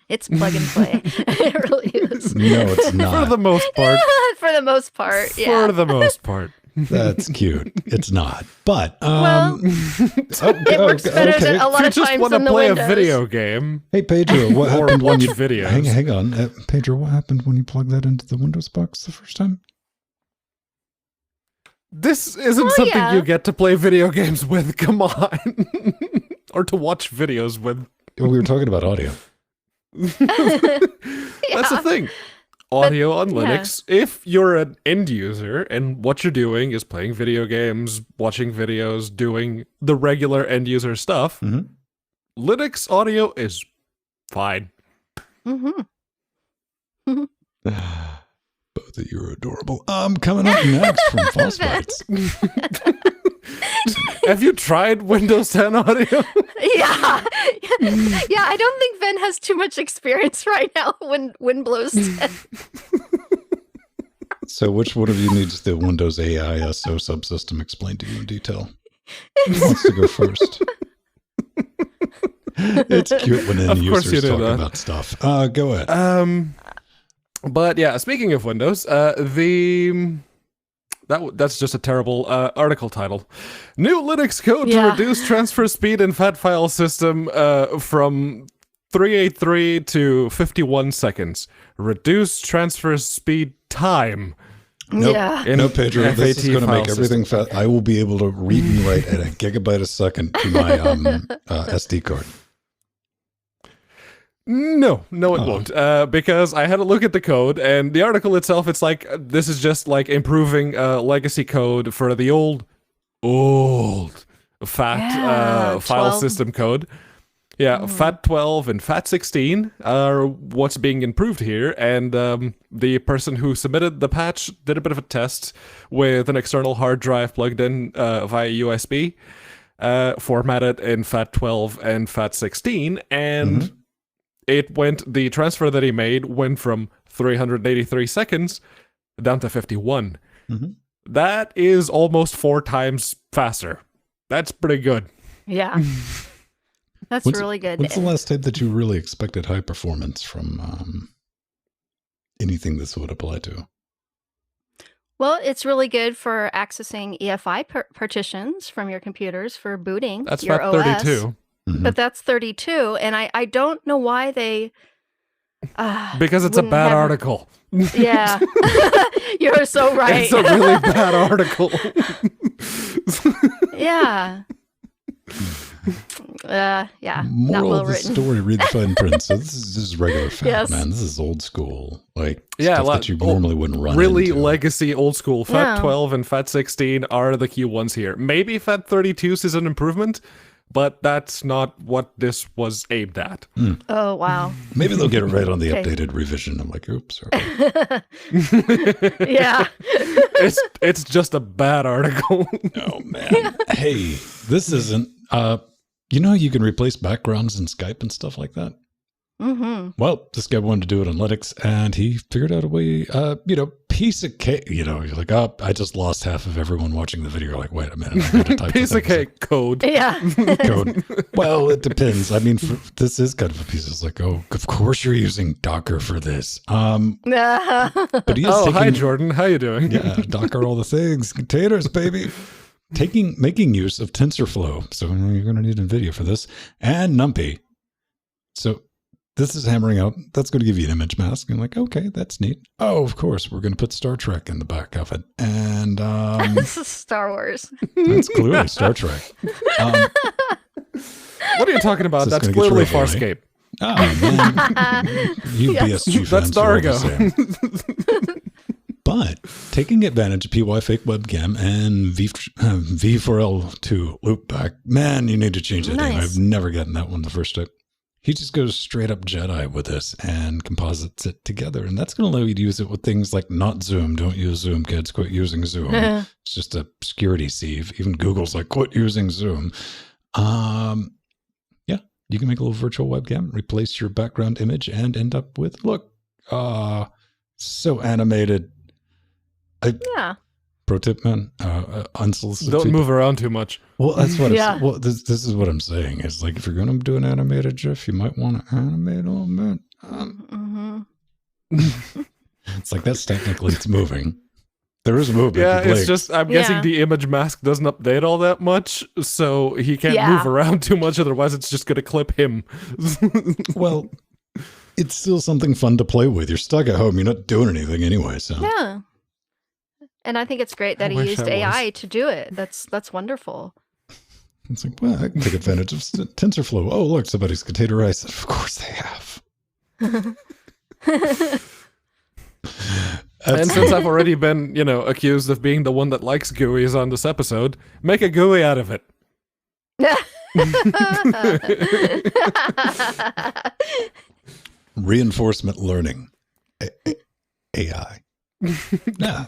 C: It's plug and play. It really is.
B: No, it's not.
A: For the most part.
C: For the most part, yeah.
A: For the most part.
B: That's cute. It's not. But,
C: Well, it works better than a lot
A: If
C: of
A: you just
C: times
A: want
C: in
A: to
C: the
A: play
C: Windows.
A: a video game
B: hey, Pedro, what
A: or
B: happened when
A: watch
B: you...
A: videos.
B: Hang on. Pedro, what happened when you plugged that into the Windows box the first time?
A: This isn't something
C: yeah.
A: you get to play video games with. Come on. Or to watch videos with.
B: We were talking about audio.
A: That's the thing. Audio on Linux. If you're an end user and what you're doing is playing video games, watching videos, doing the regular end user stuff, Linux audio is fine.
B: Both of you are adorable. Coming up next from Frostbites.
A: Have you tried Windows 10 audio?
C: Yeah. Yeah, I don't think Ben has too much experience right now when wind blows 10.
B: So which one of you needs the Windows AISO subsystem explained to you in detail? Who wants to go first? It's cute when end users talk about stuff. Go ahead.
A: But yeah, speaking of Windows, that's just a terrible article title. New Linux code to reduce transfer speed in FAT file system from 383 to 51 seconds. Reduce transfer speed time.
B: Nope.
C: Yeah.
B: No, Pedro, this is going to make
A: file
B: everything fast. I will be able to read and write at a gigabyte a second to my SD card.
A: No, it won't. Because I had a look at the code, and the article itself, it's like, this is just like improving legacy code for the old FAT file
C: 12.
A: system code. Yeah, FAT12 and FAT16 are what's being improved here, and the person who submitted the patch did a bit of a test with an external hard drive plugged in via USB, formatted in FAT12 and FAT16, and the transfer that he made went from 383 seconds down to 51.
B: Mhm.
A: That is almost 4 times faster. That's pretty good.
C: Yeah. That's really good.
B: When's the last time that you really expected high performance from anything this would apply to?
C: Well, it's really good for accessing EFI partitions from your computers for booting
A: That's
C: your
A: about
C: OS.
A: 32.
B: Mhm.
C: But that's 32, and I don't know why they...
A: Because it's a
C: wouldn't
A: bad
C: have-
A: article.
C: Yeah. You're so right.
A: It's a really bad article.
C: Yeah. Yeah. Not
B: Moral
C: well
B: of the
C: written.
B: story, read the fine print. So this is regular fact,
C: Yes.
B: man. This is old school. Like,
A: Yeah,
B: stuff
A: like,
B: that you normally wouldn't run
A: Really
B: into.
A: legacy old school.
C: Yeah.
A: FAT12 and FAT16 are the key ones here. Maybe FAT32 is an improvement, but that's not what this was aimed at.
C: Oh, wow.
B: Maybe they'll get it right on the
C: Okay.
B: updated revision. I'm like, oops, sorry.
C: Yeah.
A: It's just a bad article.
B: Oh, man. Hey, this isn't... you know how you can replace backgrounds in Skype and stuff like that?
C: Mm-hmm.
B: Well, this guy wanted to do it on Linux, and he figured out a way, piece of cake. You're like, oh, I just lost half of everyone watching the video. You're like, wait a minute. I'm gonna type
A: Piece
B: the
A: of
B: things
A: cake code.
C: Yeah.
B: code. Well, it depends. I mean, this is kind of a piece. It's like, oh, of course you're using Docker for this. But he is
A: Oh, hi
B: taking,
A: Jordan. How you doing?
B: yeah, Docker all the things, containers, baby. Making use of TensorFlow. So you're going to need NVIDIA for this, and NumPy. So this is hammering out. That's going to give you an image mask. And like, okay, that's neat. Oh, of course, we're going to put Star Trek in the back of it, and
C: This is Star Wars.
B: that's clearly Star Trek.
A: What are you talking about?
B: This is
A: That's
B: gonna get
A: clearly
B: you red,
A: Farscape.
B: Oh man, you
C: Yes.
B: BSG fans
A: That's
B: are all the
A: Dargo.
B: same. But taking advantage of PY fake webcam and V4L2 loopback, man, you need to change that name.
C: Nice.
B: I've never gotten that one the first time. He just goes straight up Jedi with this and composites it together. And that's going to allow you to use it with things like not Zoom. Don't use Zoom, kids. Quit using Zoom. It's just a security sieve. Even Google's like, quit using Zoom. Yeah, you can make a little virtual webcam, replace your background image, and end up with, look, so animated.
C: Yeah.
B: Pro tip, man, unsolicited.
A: Don't
B: feedback.
A: move around too much.
B: Well, that's what.
C: Yeah.
B: Well, this is what I'm saying. Is like if you're going to do an animated GIF, you might want to animate a little bit.
C: Mm-hmm.
B: It's like that's technically it's moving. There is movement.
A: Yeah,
B: it
A: it's
B: blinks.
A: just, I'm guessing
C: Yeah.
A: the image mask doesn't update all that much, so he can't
C: Yeah.
A: move around too much, otherwise it's just going to clip him.
B: Well, it's still something fun to play with. You're stuck at home. You're not doing anything anyway. So
C: Yeah. And I think it's great that
A: I
C: he
A: wish
C: used
A: I was.
C: AI to do it. That's wonderful.
B: it's like, well, I can take advantage of TensorFlow. Oh, look, somebody's containerized it. Of course they have.
A: And since I've already been, accused of being the one that likes GUIs on this episode, make a GUI out of it.
B: Reinforcement learning. AI. Yeah.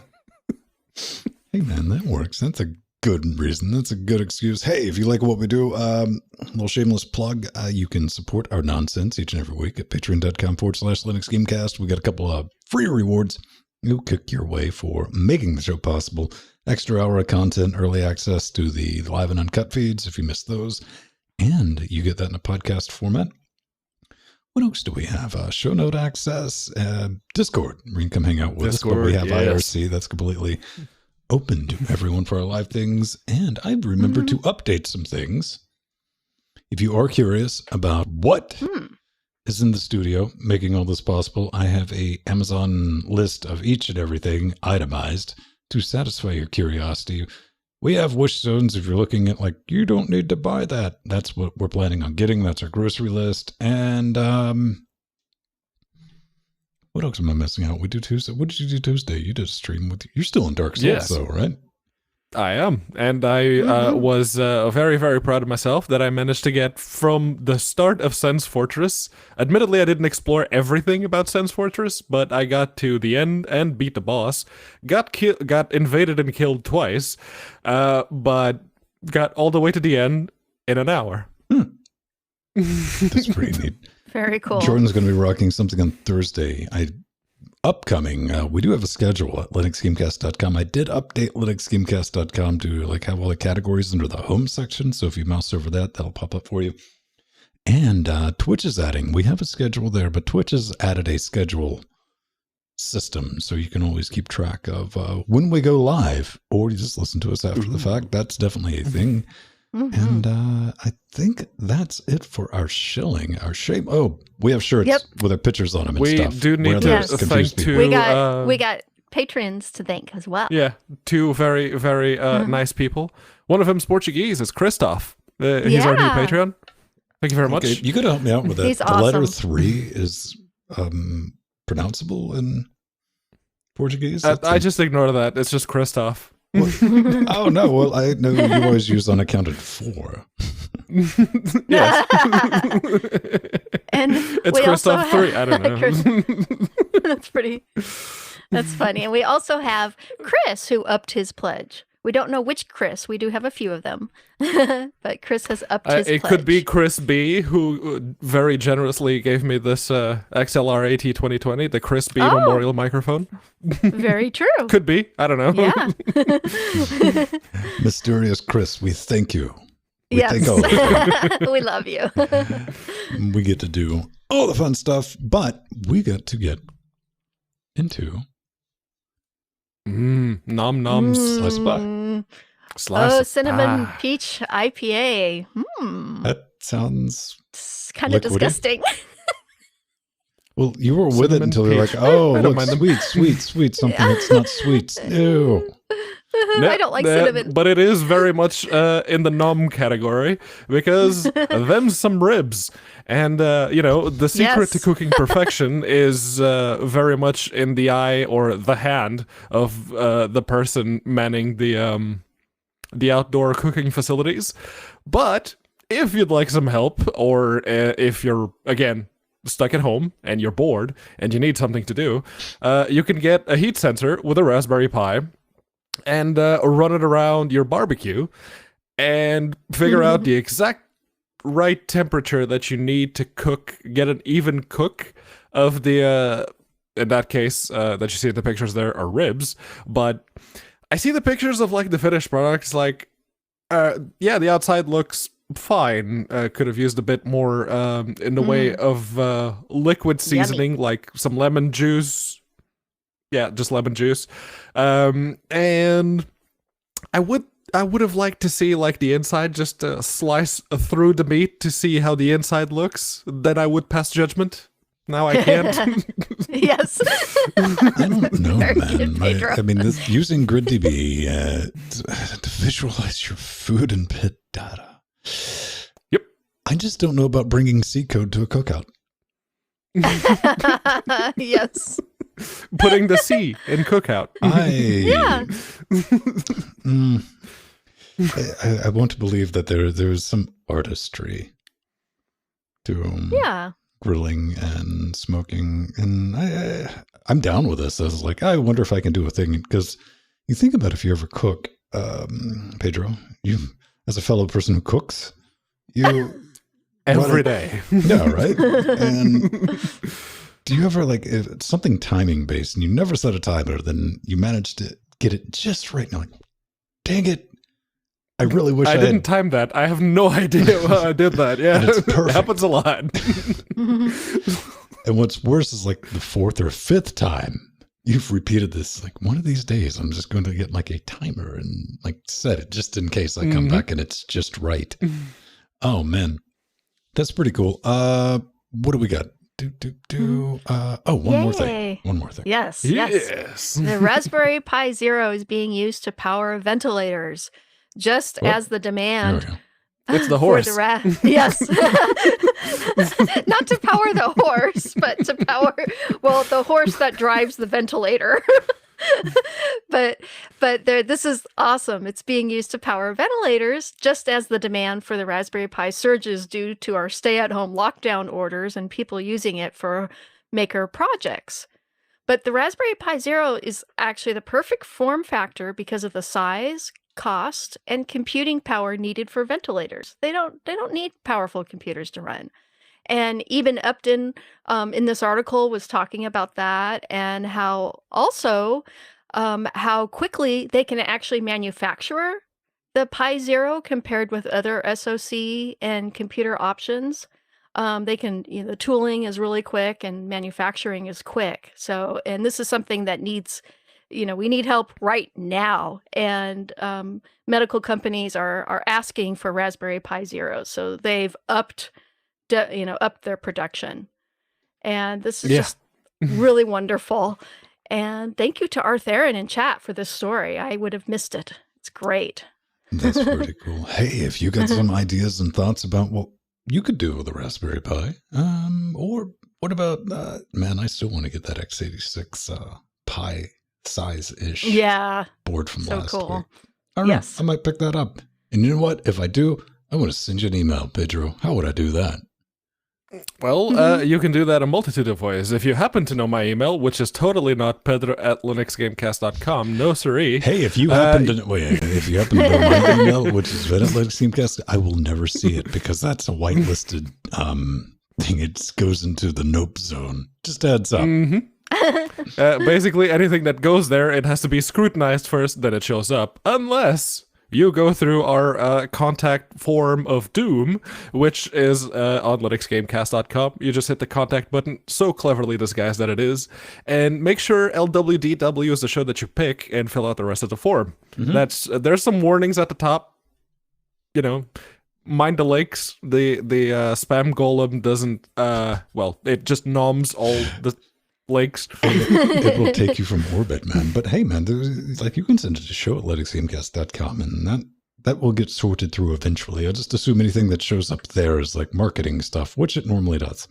B: Hey, man, that works. That's a good reason. That's a good excuse. Hey, if you like what we do, little shameless plug, you can support our nonsense each and every week at patreon.com/Linux Gamecast. We got a couple of free rewards you'll kick your way for making the show possible. Extra hour of content, early access to the live and uncut feeds if you missed those. And you get that in a podcast format. What else do we have? Show note access, Discord. You can come hang out with us, but we have
A: Discord, yes.
B: IRC that's completely open to everyone for our live things. And I remember to update some things. If you are curious about what is in the studio making all this possible, I have a Amazon list of each and everything itemized to satisfy your curiosity. We have wish zones if you're looking at like, you don't need to buy that. That's what we're planning on getting. That's our grocery list. And what else am I missing out? We do Tuesday. What did you do Tuesday? You did a stream with, you're still in Dark Souls
A: Yes.
B: though, right?
A: I am. And I was very, very proud of myself that I managed to get from the start of Sen's Fortress. Admittedly, I didn't explore everything about Sen's Fortress, but I got to the end and beat the boss. Got invaded and killed twice, but got all the way to the end in an hour.
B: That's pretty neat.
C: Very cool.
B: Jordan's going to be rocking something on Thursday. Upcoming, we do have a schedule at linuxgamecast.com. I did update linuxgamecast.com to like have all the categories under the home section. So if you mouse over that, that'll pop up for you. And Twitch is adding. We have a schedule there, but Twitch has added a schedule system, so you can always keep track of when we go live, or you just listen to us after the fact. That's definitely a thing. And I think that's it for our shilling, our shape. Oh, we have shirts with our pictures on them and stuff.
A: We do need to thank two.
C: We got patrons to thank as well.
A: Yeah, two very, very nice people. One of them's Portuguese. It's Christoph. He's our new Patreon. Thank you very much.
B: You got to help me out with that.
C: He's
B: the
C: awesome.
B: letter 3 is pronounceable in Portuguese.
A: I just ignore that. It's just Christoph.
B: Oh no! Well, I know you always use unaccounted for.
A: Yes.
C: And
A: it's
C: we
A: Christoph
C: also
A: 3. I don't know.
C: That's funny. And we also have Chris, who upped his pledge. We don't know which Chris. We do have a few of them. But Chris has upped his pledge.
A: It could be Chris B, who very generously gave me this XLR AT 2020, the Chris B Memorial microphone.
C: Very true.
A: Could be. I don't know.
C: Yeah.
B: Mysterious Chris, we thank you.
C: Yes.
B: Thank all.
C: We love you.
B: We get to do all the fun stuff, but we got to get into
A: nom noms.
B: Slice of pie.
A: Slice of
C: cinnamon
A: pie.
C: peach IPA.
B: That sounds
C: It's kind of
B: liquidy.
C: disgusting.
B: Well, you were with it
A: Cinnamon
B: until you're like,
A: peach.
B: oh,
A: I don't
B: look,
A: mind them.
B: sweet, something that's not sweet. Ew.
C: I don't like cinnamon.
A: But it is very much in the nom category because them's some ribs. And, the secret to
C: Yes.
A: cooking perfection is very much in the eye or the hand of the person manning the outdoor cooking facilities. But if you'd like some help, or if you're, again, stuck at home and you're bored and you need something to do, you can get a heat sensor with a Raspberry Pi and run it around your barbecue and figure out the exact right temperature that you need to get an even cook of the, in that case, that you see in the pictures there are ribs, but I see the pictures of like the finished products, like, the outside looks fine. Could have used a bit more in the way of liquid seasoning, like some lemon juice. Yeah, just lemon juice. And I would have liked to see like the inside, just slice through the meat to see how the inside looks. Then I would pass judgment. Now I can't.
C: Yes.
B: I don't know,
C: Very
B: man.
C: good, Pedro.
B: I mean, using GridDB to visualize your food and pit data.
A: Yep.
B: I just don't know about bringing C code to a cookout.
C: Yes.
A: Putting the C in cookout.
B: I want to believe that there's some artistry to grilling and smoking, and I'm down with this. I was like, I wonder if I can do a thing, because you think about if you ever cook, Pedro, you as a fellow person who cooks, you
A: Every day.
B: Yeah, right. And do you ever like if it's something timing based and you never set a timer, then you manage to get it just right? And you're like, dang it. I really wish I
A: didn't time that. I have no idea how I did that. Yeah,
B: And it's perfect.
A: It happens a lot.
B: And what's worse is like the fourth or fifth time you've repeated this. Like one of these days, I'm just going to get like a timer and like set it just in case I come back and it's just right. Oh man, that's pretty cool. What do we got? One more thing. One more thing.
C: Yes.
A: Yes.
C: The Raspberry Pi Zero is being used to power ventilators, just as the demand.
B: There we go.
A: It's the horse.
C: Yes. Not to power the horse, but to power, the horse that drives the ventilator. but this is awesome. It's being used to power ventilators, just as the demand for the Raspberry Pi surges due to our stay-at-home lockdown orders and people using it for maker projects. But the Raspberry Pi Zero is actually the perfect form factor because of the size, cost, and computing power needed for ventilators. They don't need powerful computers to run. And even Upton in this article was talking about that, and how also how quickly they can actually manufacture the Pi Zero compared with other SoC and computer options. They can, the tooling is really quick and manufacturing is quick. So, and this is something that needs, we need help right now. And medical companies are asking for Raspberry Pi Zeros. So they've upped their production. And this is just really wonderful. And thank you to Arthurian in chat for this story. I would have missed it. It's great.
B: That's pretty cool. Hey, if you got some ideas and thoughts about what you could do with a Raspberry Pi, or what about, man, I still want to get that x86 Pi size-ish board from last week. I don't know. I might pick that up. And you know what? If I do, I want to send you an email, Pedro. How would I do that?
A: Well, you can do that a multitude of ways. If you happen to know my email, which is totally not pedro@linuxgamecast.com, no siree.
B: Hey, if you happen to know my email, which is ven@linuxgamecast, I will never see it because that's a whitelisted thing. It goes into the nope zone. Just heads up.
A: Basically, anything that goes there, it has to be scrutinized first, then it shows up. Unless you go through our contact form of doom, which is on linuxgamecast.com. You just hit the contact button, so cleverly disguised that it is, and make sure LWDW is the show that you pick, and fill out the rest of the form. There's some warnings at the top. Mind the links. The spam golem doesn't. It just noms all the links.
B: It will take you from orbit, man. But hey, man, you can send it to show at linuxgamecast.com, and that will get sorted through eventually. I just assume anything that shows up there is like marketing stuff, which it normally does.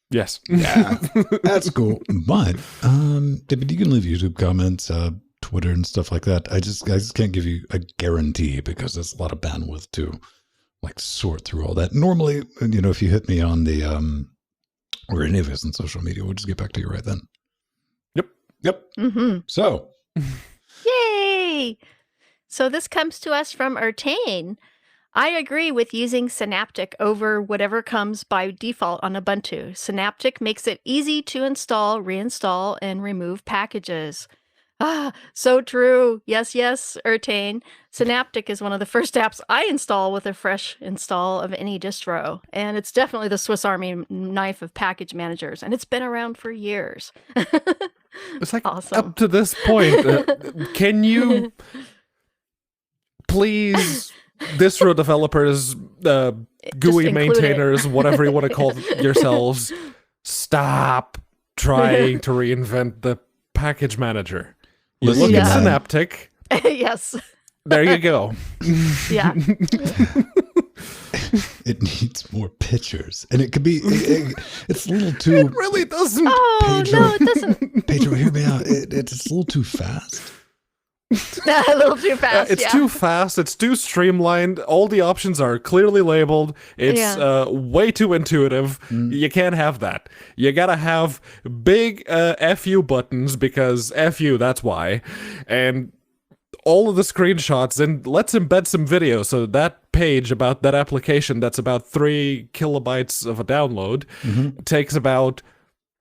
A: Yes.
B: Yeah, that's cool. But you can leave YouTube comments, Twitter and stuff like that. I just can't give you a guarantee because there's a lot of bandwidth to sort through all that. Normally, if you hit me on the or any of us on social media, we'll just get back to you right then. Yep. So.
C: Yay! So this comes to us from Ertain. I agree with using Synaptic over whatever comes by default on Ubuntu. Synaptic makes it easy to install, reinstall, and remove packages. So true. Yes, Ertain. Synaptic is one of the first apps I install with a fresh install of any distro. And it's definitely the Swiss Army knife of package managers. And it's been around for years.
A: It's
C: awesome.
A: Up to this point, can you please, distro developers, GUI maintainers, whatever you want to call yourselves, stop trying to reinvent the package manager. Look at Synaptic.
C: Yes.
A: There you go.
C: Yeah.
B: It needs more pictures. And it could be, it's a little too...
A: It really doesn't.
C: Oh,
B: Pedro,
C: no, it doesn't.
B: Pedro, hear me out. It's a little too fast.
C: A little too fast,
A: It's too fast. It's too streamlined. All the options are clearly labeled. It's way too intuitive. You can't have that. You gotta have big FU buttons because FU, that's why. And all of the screenshots, and let's embed some video. So that page about that application that's about 3 kilobytes of a download takes about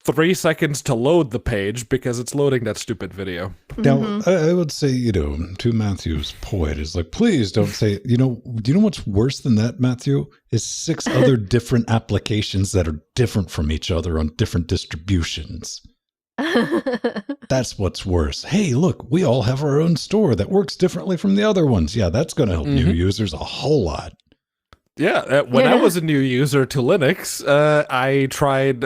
A: 3 seconds to load the page because it's loading that stupid video.
B: Now, I would say, to Matthew's point is please don't say, do you know what's worse than that, Matthew? Is 6 other different applications that are different from each other on different distributions. That's what's worse. Hey, look, we all have our own store that works differently from the other ones. Yeah, that's going to help new users a whole lot.
A: Yeah, when I was a new user to Linux, I tried...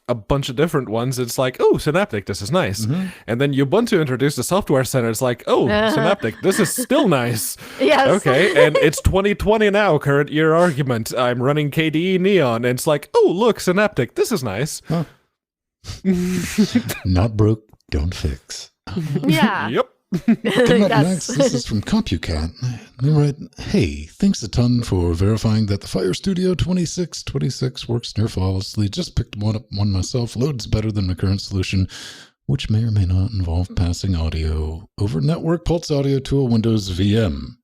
A: a bunch of different ones. It's oh, Synaptic, this is nice. And then Ubuntu introduced the Software Center. It's oh, Synaptic, this is still nice.
C: Yes.
A: Okay, and it's 2020 now, current year argument. I'm running KDE Neon, and it's oh, look, Synaptic, this is nice.
B: Huh. Not broke, don't fix.
C: Yeah.
A: Yep.
B: Coming up next, this is from CompuCat. They write, hey, thanks a ton for verifying that the Fire Studio 2626 works near flawlessly. Just picked one up myself. Loads better than my current solution, which may or may not involve passing audio over network pulse audio to a Windows VM.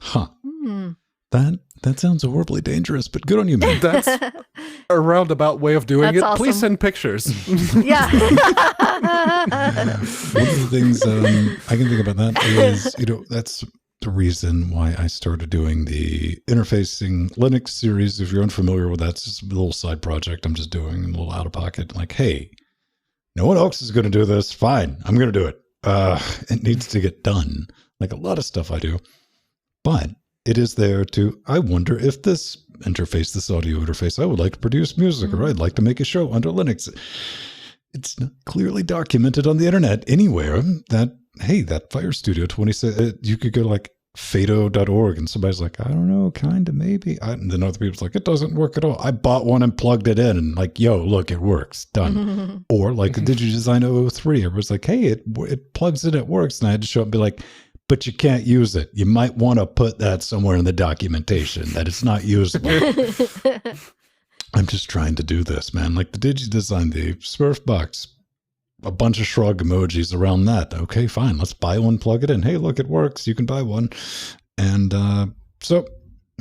B: Huh. That sounds horribly dangerous, but good on you, man.
A: That's a roundabout way of doing
C: That's
A: it.
C: awesome.
A: Please send pictures.
C: Yeah.
B: One of the things I can think about that is, that's the reason why I started doing the Interfacing Linux series. If you're unfamiliar with that, it's just a little side project I'm just doing, a little out of pocket. Like, hey, no one else is going to do this. Fine, I'm going to do it. It needs to get done, like a lot of stuff I do. But it is there to, I wonder if this interface, this audio interface, I would like to produce music, or I'd like to make a show under Linux. It's not clearly documented on the internet anywhere that, hey, that Fire Studio 26, you could go to like fado.org and somebody's like, I don't know, kind of, maybe. And then other people's like, it doesn't work at all. I bought one and plugged it in and like, yo, look, it works. Done. Or like the DigiDesign 003, it was like, hey, it plugs in, it works. And I had to show up and be like, but you can't use it. You might want to put that somewhere in the documentation that it's not usable. I'm just trying to do this, man. Like the DigiDesign, the Smurf box, a bunch of shrug emojis around that. Okay, fine. Let's buy one, plug it in. Hey, look, it works. You can buy one. And so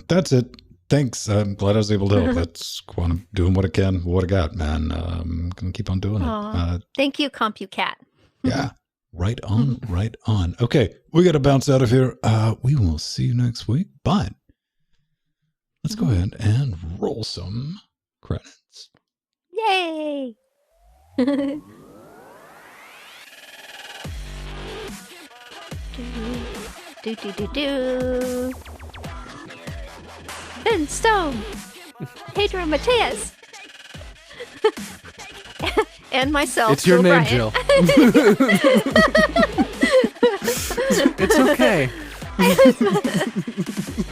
B: that's it. Thanks. I'm glad I was able to help. That's I'm doing what I can, what I got, man. I'm going to keep on doing it.
C: Thank you, CompuCat.
B: Yeah. Right on, right on. Okay, we got to bounce out of here. We will see you next week, but let's go ahead and roll some credits.
C: Yay! do. Ben Stone, Pedro Mateus, and myself.
A: It's your
C: Jill
A: name,
C: Bryant.
A: Jill. It's okay.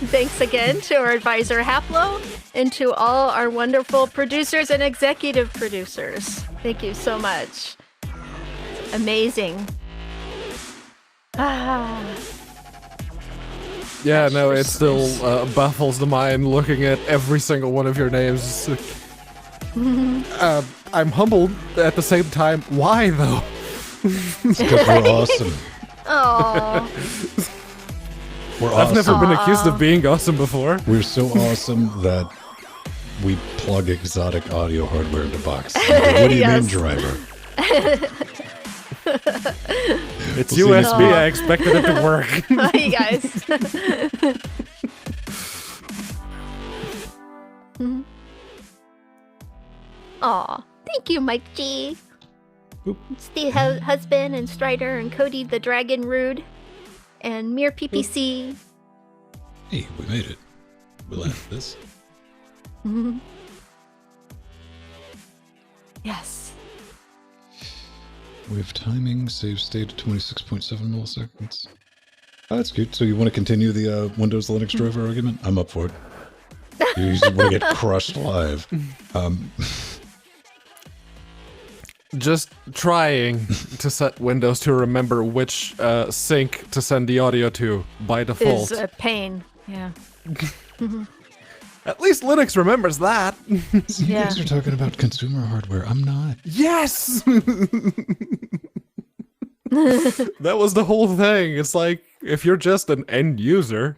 C: Thanks again to our advisor Haplo and to all our wonderful producers and executive producers. Thank you so much. Amazing.
A: Yeah, no, it still baffles the mind looking at every single one of your names. I'm humbled at the same time. Why, though?
B: It's because we're awesome.
C: Oh.
B: We're awesome.
A: I've never been accused of being awesome before.
B: We're so awesome that we plug exotic audio hardware into boxes. What do you mean, driver?
A: It's
B: We'll
A: USB. I expected it to work.
C: Bye, guys. Aw, thank you, Mike G.
B: Oop.
C: It's the husband and Strider and Cody the Dragon Rude and Mir PPC.
B: Hey, we made it. We'll add this.
C: Yes.
B: We have timing, save state at 26.7 milliseconds. Oh, that's good. So you want to continue the Windows Linux driver argument? I'm up for it. You usually want to get crushed live.
A: Just trying to set Windows to remember which sync to send the audio to by default.
C: Is a pain. Yeah.
A: At least Linux remembers that.
B: So you guys are talking about consumer hardware. I'm not.
A: Yes! That was the whole thing. It's like, if you're just an end user,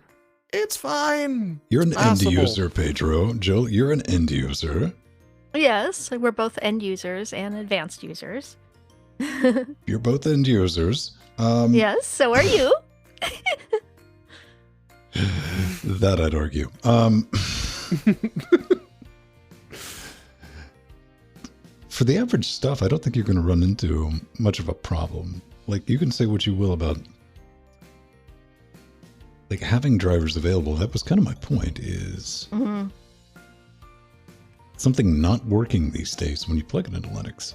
A: it's fine.
B: You're an
A: Possible.
B: end user, Pedro. Jill, you're an end user.
C: Yes, we're both end users and advanced users.
B: You're both end users.
C: Yes, so are you.
B: That I'd argue. For the average stuff, I don't think you're going to run into much of a problem. Like, you can say what you will about like having drivers available. That was kind of my point, is something not working these days when you plug it into Linux.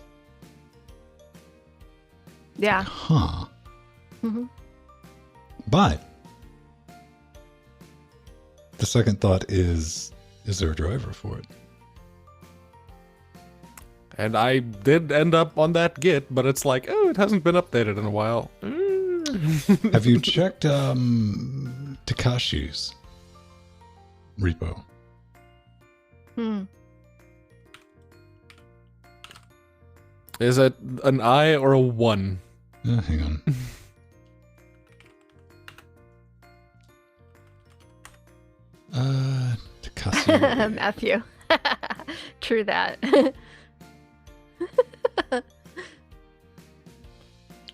C: Yeah.
B: Huh. But the second thought is there a driver for it?
A: And I did end up on that Git, but it's like, oh, it hasn't been updated in a while.
B: Have you checked Takashi's repo?
A: Is it an I or a 1?
B: Hang on. Takasi.
C: Matthew. True that.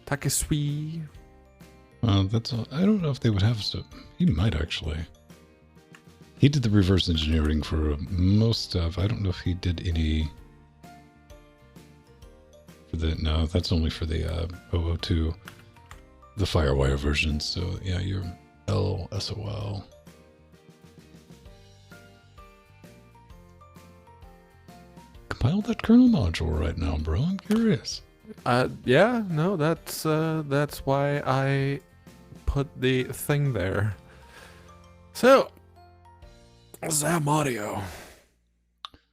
A: Takesui.
B: That's all. I don't know if they would have stuff. He might actually. He did the reverse engineering for most stuff. I don't know if he did any. For the no, that's only for the 002, the Firewire version. So yeah, you're LSOL. Compile that kernel module right now, bro. I'm curious.
A: Yeah, no, that's why I put the thing there. So, Zam Audio.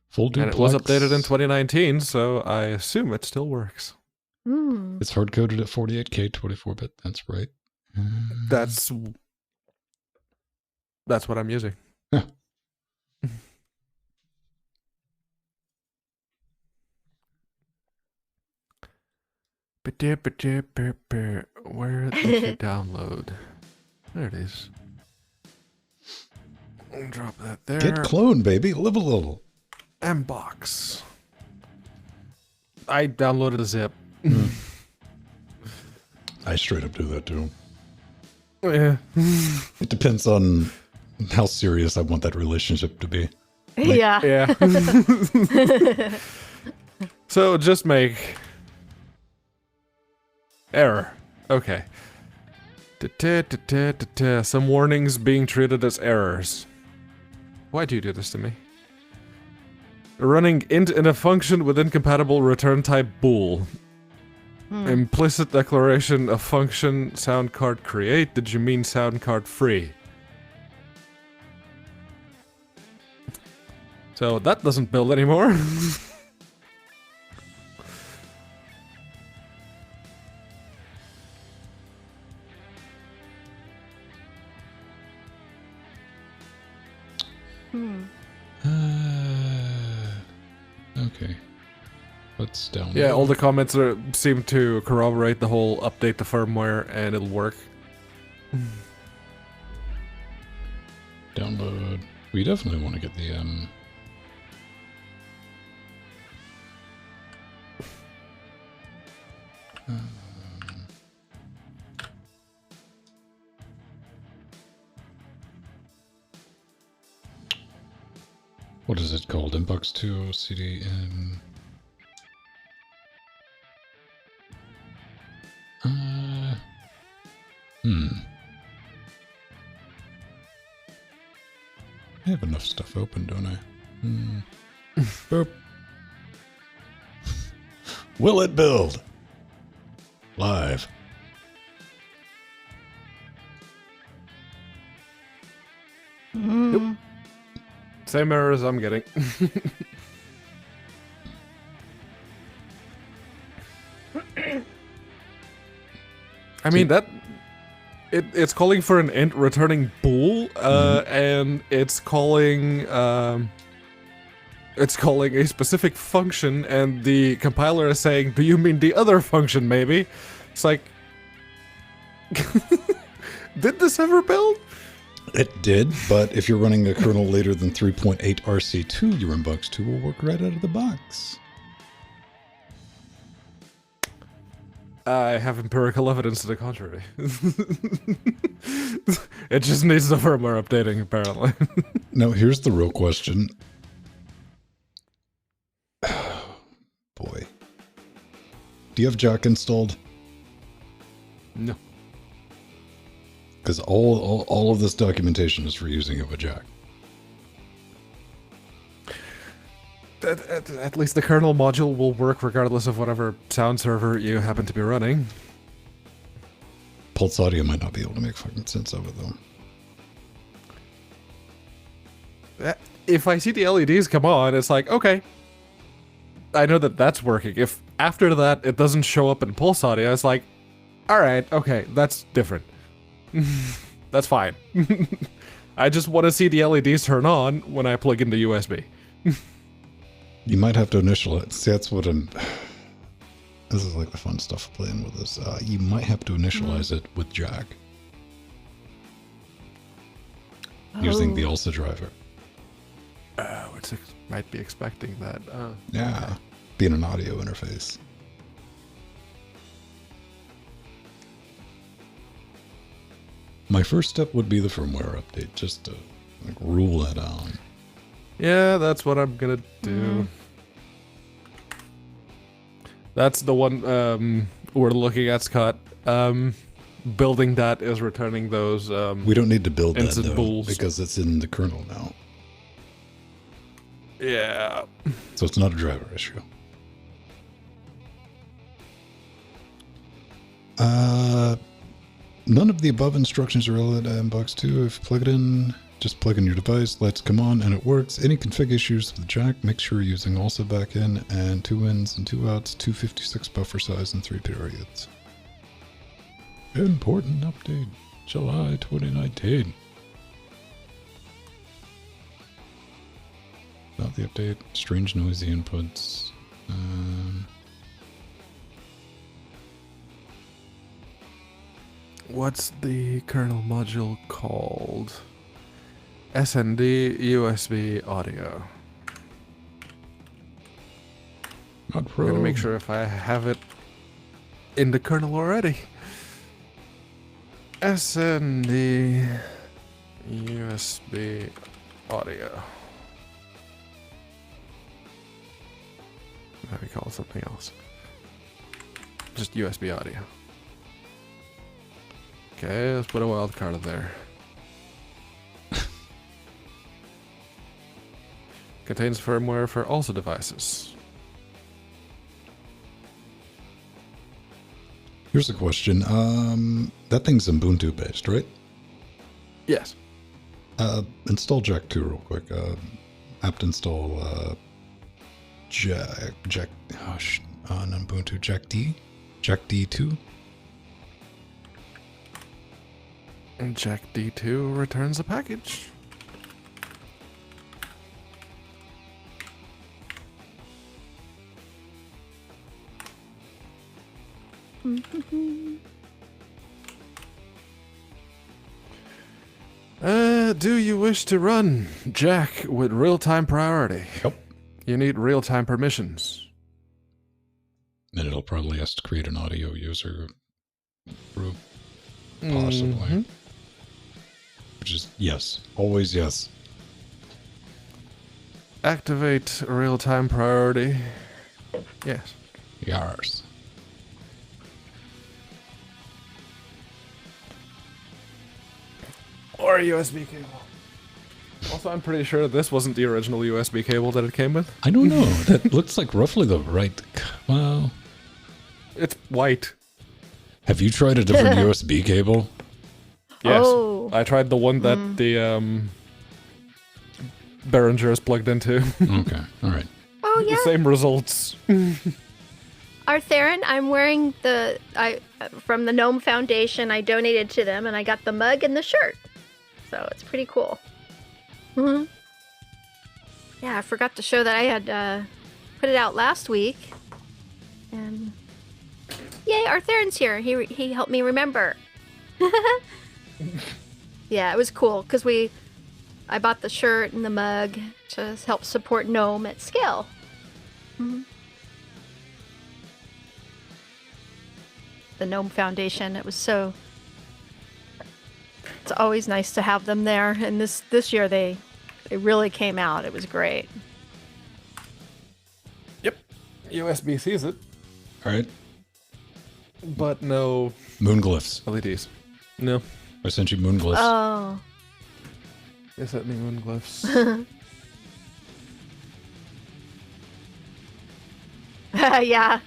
B: Full
A: And
B: duplex.
A: it was updated in 2019, so I assume it still works.
C: Mm.
B: It's hard coded at 48K 24-bit. That's right.
A: That's what I'm using.
B: Yeah.
A: Where did you download? There it is. I'll drop that there.
B: Get clone, baby. Live a little.
A: Mbox. I downloaded a zip.
B: I straight up do that too.
A: Yeah.
B: It depends on how serious I want that relationship to be.
C: Yeah.
A: Yeah. So just make error. Okay. Some warnings being treated as errors. Why do you do this to me? Running int in a function with incompatible return type bool. Implicit declaration of function sound card create. Did you mean sound card free? So that doesn't build anymore.
B: Okay. Let's download.
A: Yeah, all the comments seem to corroborate the whole update the firmware and it'll work.
B: Download. We definitely want to get the what is it called? Inbox 2 CDN. I have enough stuff open, don't I? Boop. Will it build? Live.
A: Yep. Same error as I'm getting. I mean that it's calling for an int returning bool, and it's calling a specific function, and the compiler is saying, "Do you mean the other function? Maybe." It's like, did this ever build?
B: It did, but if you're running a kernel later than 3.8 RC2, your Inbox 2 will work right out of the box.
A: I have empirical evidence to the contrary. It just needs the firmware updating, apparently.
B: Now, here's the real question. Boy. Do you have Jack installed?
A: No.
B: Because all of this documentation is for using of a Jack.
A: At least the kernel module will work regardless of whatever sound server you happen to be running.
B: Pulse Audio might not be able to make fucking sense of it, though.
A: If I see the LEDs come on, it's like, okay, I know that that's working. If after that it doesn't show up in Pulse Audio, it's like, alright, okay, that's different. That's fine. I just want to see the LEDs turn on when I plug in the USB.
B: You might have to initial it. See, that's what I'm... This is like the fun stuff playing with this. You might have to initialize it with Jack. using the
C: Oh.
B: ALSA driver.
A: Which might be expecting that.
B: Yeah,
A: okay.
B: being an audio interface. My first step would be the firmware update, just to rule that out.
A: Yeah, that's what I'm gonna do. That's the one we're looking at, Scott. Building that is returning those.
B: We don't need to build that
A: instant
B: though,
A: bulls.
B: because it's in the kernel now,
A: Yeah.
B: so it's not a driver issue. None of the above instructions are relevant to Mbox 2. If you plug it in, just plug in your device, lights come on, and it works. Any config issues with the jack, make sure you're using ALSA back in, and 2 ins and 2 outs, 256 buffer size, and 3 periods. Important update, July 2019. Not the update, strange noisy inputs.
A: What's the kernel module called? SND USB audio.
B: Not
A: I'm
B: pro.
A: gonna make sure if I have it in the kernel already. SND USB audio. Maybe call it something else. Just USB audio. Okay, let's put a wildcard in there. Contains firmware for ALSA devices.
B: Here's a question. That thing's Ubuntu based, right?
A: Yes.
B: Install Jack 2 real quick. Apt install Jack on Ubuntu Jack D? Jack D2?
A: And Jack D2 returns a package. Do you wish to run Jack with real-time priority?
B: Yep.
A: You need real-time permissions.
B: And it'll probably ask to create an audio user group. Possibly. Which is yes. Always yes.
A: Activate real-time priority. Yes.
B: Yars.
A: Or a USB cable. Also, I'm pretty sure this wasn't the original USB cable that it came with.
B: I don't know. That looks like roughly the right. Well,
A: It's white.
B: have you tried a different USB cable?
A: Yes.
C: Oh.
A: I tried the one that the Behringer is plugged into.
B: Okay. All right.
C: Oh
A: The
C: yeah.
A: same results.
C: Artherin, I'm wearing from the Gnome Foundation. I donated to them, and I got the mug and the shirt, so it's pretty cool. Yeah, I forgot to show that I had put it out last week, and yay, Artherin's here. He helped me remember. Yeah, it was cool because I bought the shirt and the mug to help support Gnome at scale. The Gnome Foundation. It's always nice to have them there, and this year they really came out. It was great.
A: Yep. USB sees it,
B: All right.
A: but no
B: Moon glyphs.
A: LEDs. No.
B: I sent you moon glyphs.
C: Oh.
A: They sent me moon glyphs.
C: Yeah.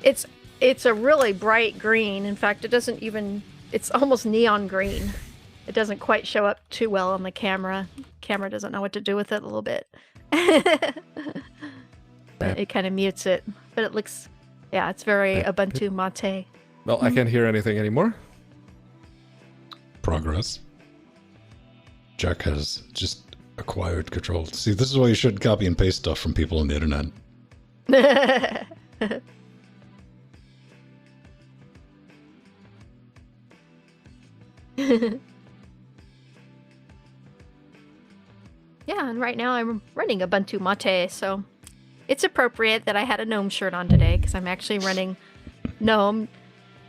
C: It's a really bright green. In fact, it's almost neon green. It doesn't quite show up too well on the camera. Camera doesn't know what to do with it a little bit. It kind of mutes it, but it looks, yeah, it's very Ubuntu Mate.
A: Well, I can't hear anything anymore.
B: Progress. Jack has just acquired control. See, this is why you shouldn't copy and paste stuff from people on the internet.
C: Yeah, and right now I'm running Ubuntu Mate, so it's appropriate that I had a GNOME shirt on today because I'm actually running GNOME.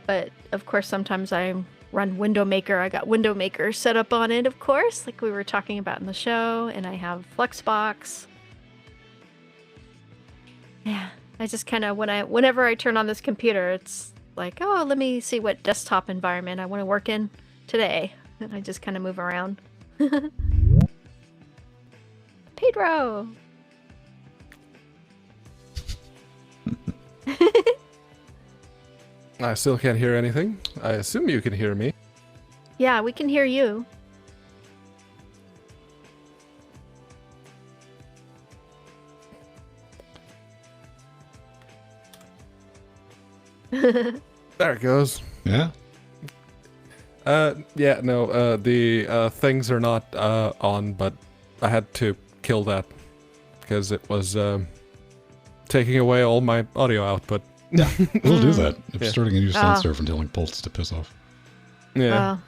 C: But of course, sometimes I run Window Maker. I got Window Maker set up on it, of course, like we were talking about in the show, and I have Fluxbox. Yeah, I just kind of whenever I turn on this computer, it's like, oh, let me see what desktop environment I want to work in today, and I just kind of move around. Pedro.
A: I still can't hear anything. I assume you can hear me.
C: Yeah, we can hear you.
A: There it goes.
B: Yeah?
A: Yeah, no, the things are not on, but I had to kill that because it was taking away all my audio output.
B: Yeah, we'll do that. I'm
A: Yeah.
B: starting a new sensor and telling Pulse to piss off.
A: Yeah.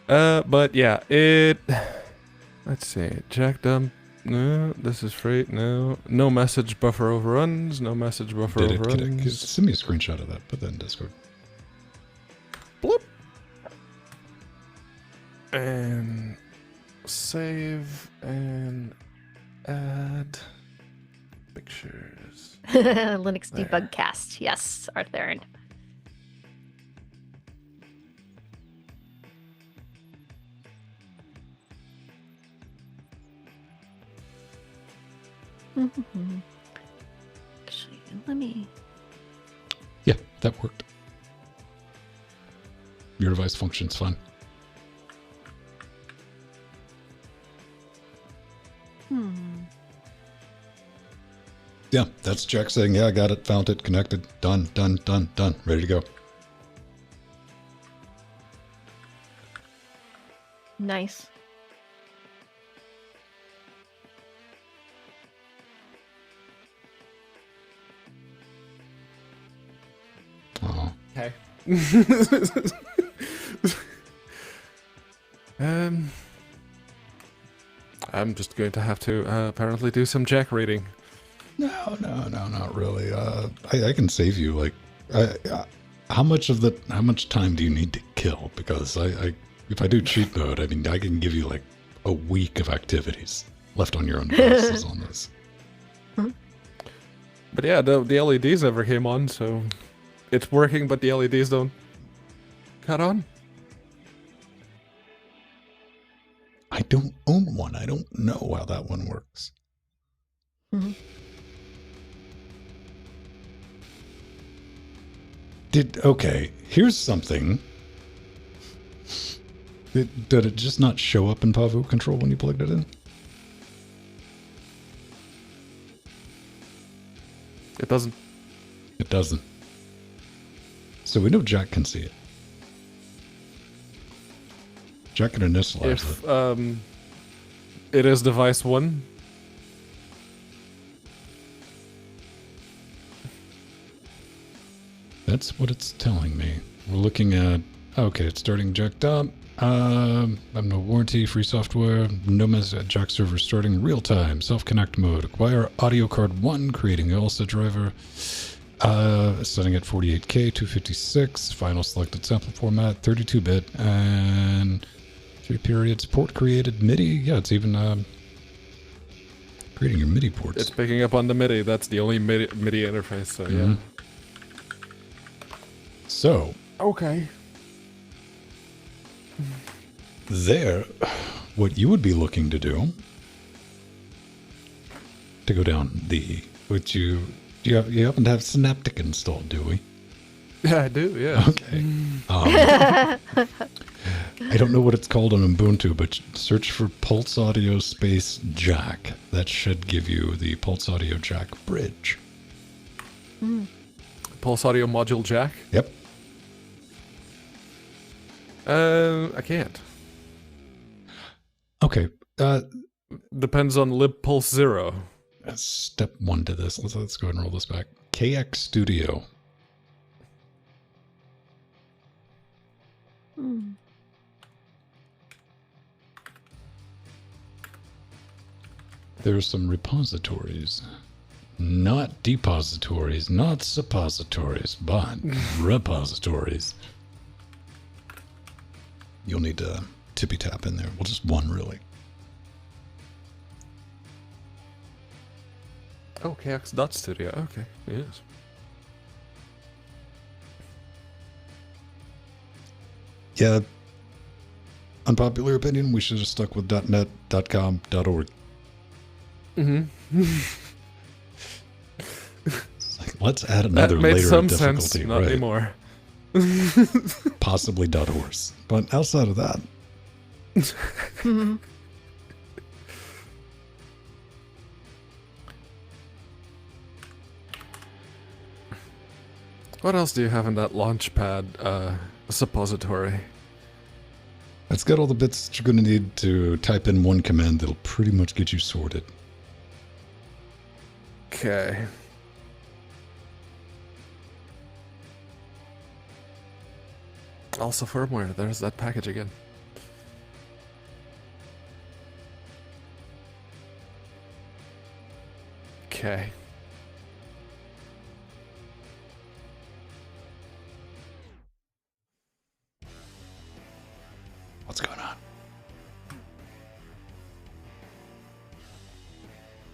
A: But yeah, let's see, jack dump. No, this is free. No message buffer overruns. No message buffer
B: Did it?
A: overruns.
B: Send me a screenshot of that. Put that in Discord.
A: Bloop. And save and add pictures.
C: Linux
A: There.
C: Debug Cast. Yes, Arthur. Actually, let me.
B: Yeah, that worked. Your device functions fine. Yeah, that's Jack saying, yeah, I got it, found it, connected, done, done, done, done, ready to go.
C: Nice.
B: Oh,
A: Okay. I'm just going to have to apparently do some jack reading.
B: no, not really. I can save you. Like, how much time do you need to kill? Because if I do cheat mode, I mean, I can give you like a week of activities left on your own devices on this.
A: But yeah, the LEDs never came on, so it's working, but the LEDs don't cut on.
B: I don't own one. I don't know how that one works. Okay, here's something. Did it just not show up in Pavu control when you plugged it in?
A: It doesn't.
B: It doesn't. So we know Jack can see it. Jack can initialize it.
A: If it is device 1,
B: That's what it's telling me. We're looking at, okay, it's starting Jack up. I'm no warranty, free software, no message, Jack server starting real time, self-connect mode, acquire audio card 1, creating ELSA driver, setting at 48K, 256, final selected sample format, 32-bit, and 3 periods, port created, MIDI, yeah, it's even creating your MIDI ports.
A: it's picking up on the MIDI. That's the only MIDI interface, so yeah.
B: So,
A: Okay.
B: there, what you would be looking to do, to go down you happen to have Synaptic installed, do we?
A: Yeah, I do, yeah.
B: Okay. I don't know what it's called on Ubuntu, but search for Pulse Audio Space Jack. That should give you the Pulse Audio Jack bridge.
A: Pulse Audio Module Jack.
B: Yep.
A: I can't.
B: Okay.
A: Depends on libpulse 0.
B: Step 1 to this. Let's go ahead and roll this back. KX Studio. There are some repositories. Not depositories, not suppositories, but repositories. You'll need to tippy tap in there. Well, just one, really.
A: Oh, KX.studio. Okay, yes.
B: Yeah. Unpopular opinion, we should have stuck with .net, .com, .org.
A: Mm-hmm.
B: It's like, let's add another
A: That made
B: layer
A: some
B: of difficulty,
A: sense, not
B: right?
A: anymore.
B: Possibly .ors. But outside of that,
A: What else do you have in that launchpad suppository?
B: it's got all the bits that you're going to need to type in one command that'll pretty much get you sorted.
A: Okay. Also firmware, there's that package again. Okay.
B: What's going on?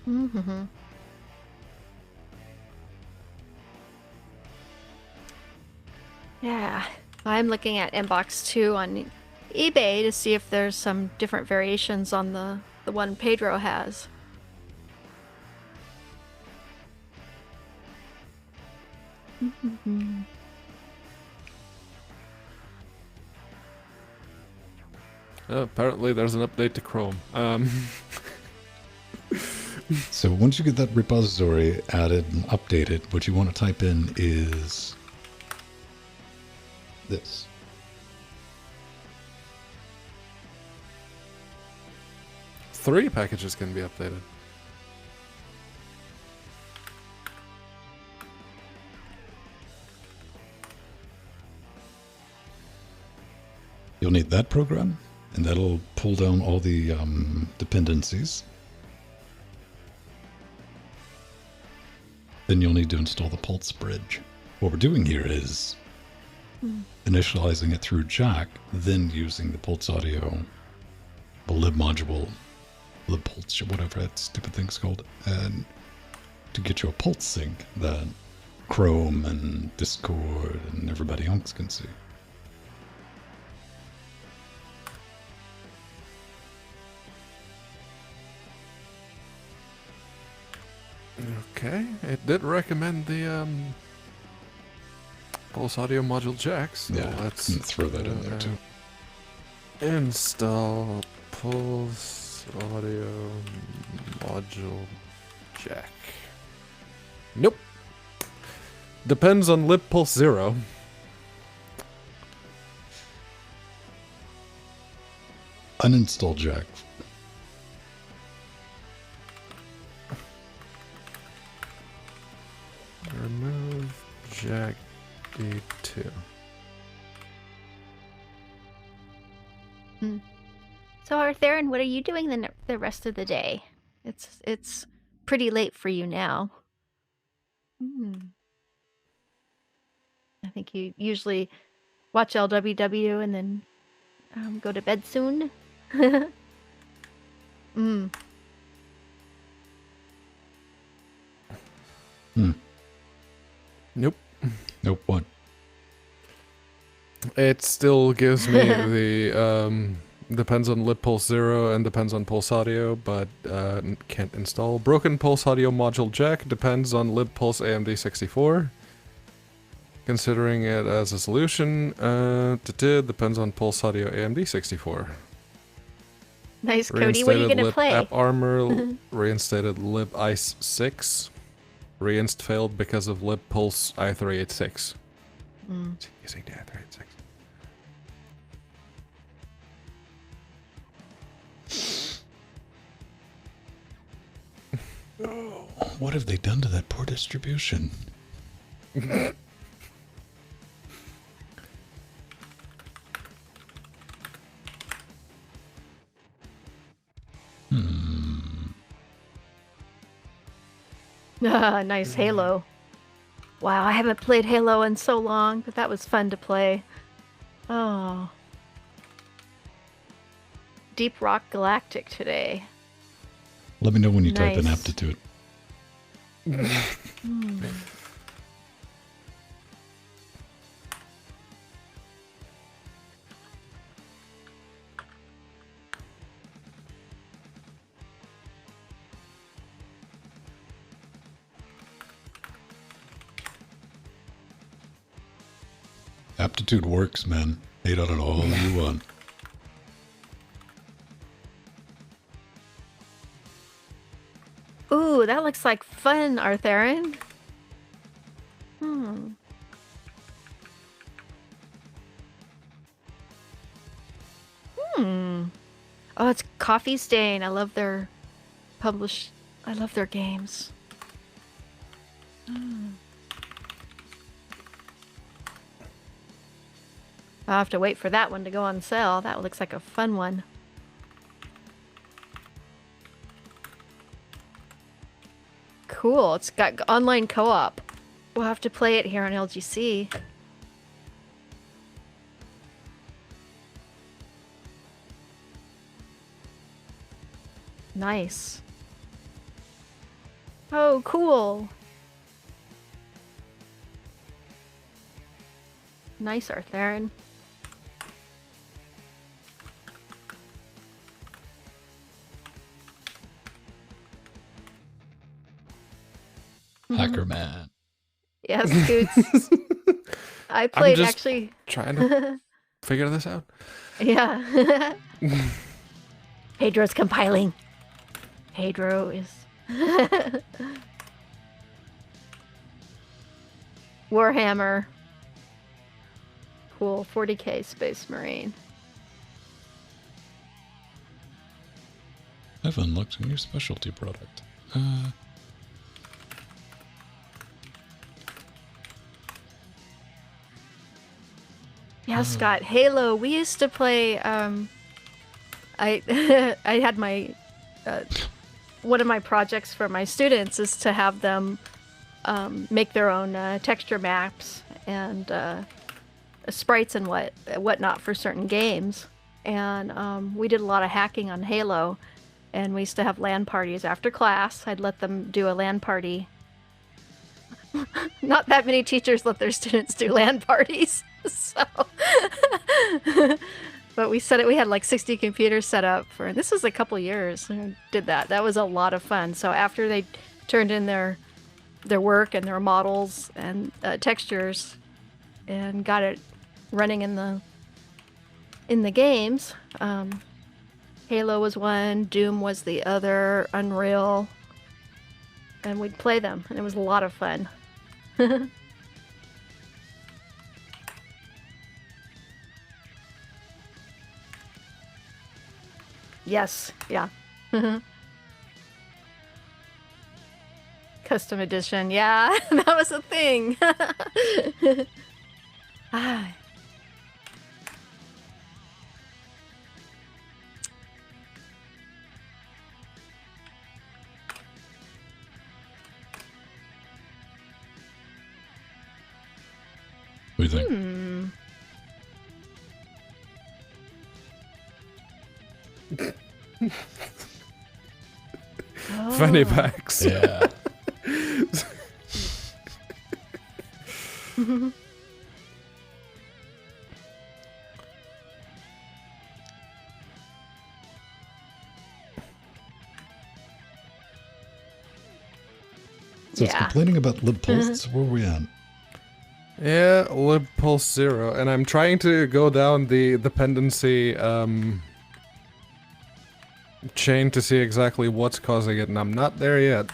C: Mm-hmm. Yeah, I'm looking at Inbox 2 on eBay to see if there's some different variations on the one Pedro has.
A: Apparently there's an update to Chrome.
B: So once you get that repository added and updated, what you want to type in is this.
A: Three packages can be updated.
B: You'll need that program, and that'll pull down all the dependencies. Then you'll need to install the Pulse bridge. What we're doing here is initializing it through Jack, then using the Pulse audio, the lib module, lib Pulse, whatever that stupid thing's called, and to get you a Pulse sync that Chrome and Discord and everybody else can see.
A: Okay, it did recommend the Pulse Audio Module Jack, so
B: Yeah,
A: let's
B: throw that in there too.
A: Install Pulse Audio Module Jack. Nope. Depends on lib Pulse 0.
B: Uninstall Jack.
A: Remove Jack D2.
C: So, Arthurian, what are you doing the rest of the day? It's pretty late for you now. I think you usually watch LWW and then go to bed soon.
A: Nope.
B: Nope, what?
A: It still gives me the depends on lib Pulse 0 and depends on Pulse Audio, but can't install. Broken Pulse Audio Module Jack depends on lib Pulse AMD 64. Considering it as a solution, depends on Pulse Audio AMD 64.
C: Nice, Cody. What are you
A: Reinstated
C: gonna
A: lib
C: play?
A: App Armor, reinstated lib ICE 6. Reinst failed because of lib Pulse i386. Using the i386.
B: What have they done to that poor distribution?
C: Nice Halo. Wow, I haven't played Halo in so long, but that was fun to play. Oh. Deep Rock Galactic today.
B: Let me know when you type in
C: Nice.
B: aptitude. Aptitude works, man. Hate on it all you want.
C: Ooh, that looks like fun, Artherin. Hmm. Hmm. Oh, it's Coffee Stain. I love their I love their games. I'll have to wait for that one to go on sale. That looks like a fun one. Cool. It's got online co-op. We'll have to play it here on LGC. Nice. Oh, cool. Nice, Artherin.
B: Hacker man.
C: Yes, Scoots. I played
A: just
C: actually.
A: trying to figure this out.
C: Yeah. Pedro's compiling. Pedro is. Warhammer. Cool. 40k Space Marine.
B: I've unlocked a new specialty product.
C: Yeah, Scott. Halo. We used to play. I I had my one of my projects for my students is to have them make their own texture maps and sprites and whatnot for certain games. And we did a lot of hacking on Halo, and we used to have LAN parties after class. I'd let them do a LAN party. Not that many teachers let their students do LAN parties, so. But we set it. We had like 60 computers set up for. And this was a couple years. We did that. That was a lot of fun. So after they turned in their work and their models and textures, and got it running in the games. Halo was one, Doom was the other, Unreal, and we'd play them, and it was a lot of fun. Yes, yeah. Custom edition, yeah, that was a thing. Ah.
B: What do you think?
A: Funny packs.
B: Yeah. So it's
C: Yeah.
B: complaining about lib pulse. Where are we at?
A: Yeah, lib pulse 0, and I'm trying to go down the dependency chain to see exactly what's causing it, and I'm not there yet.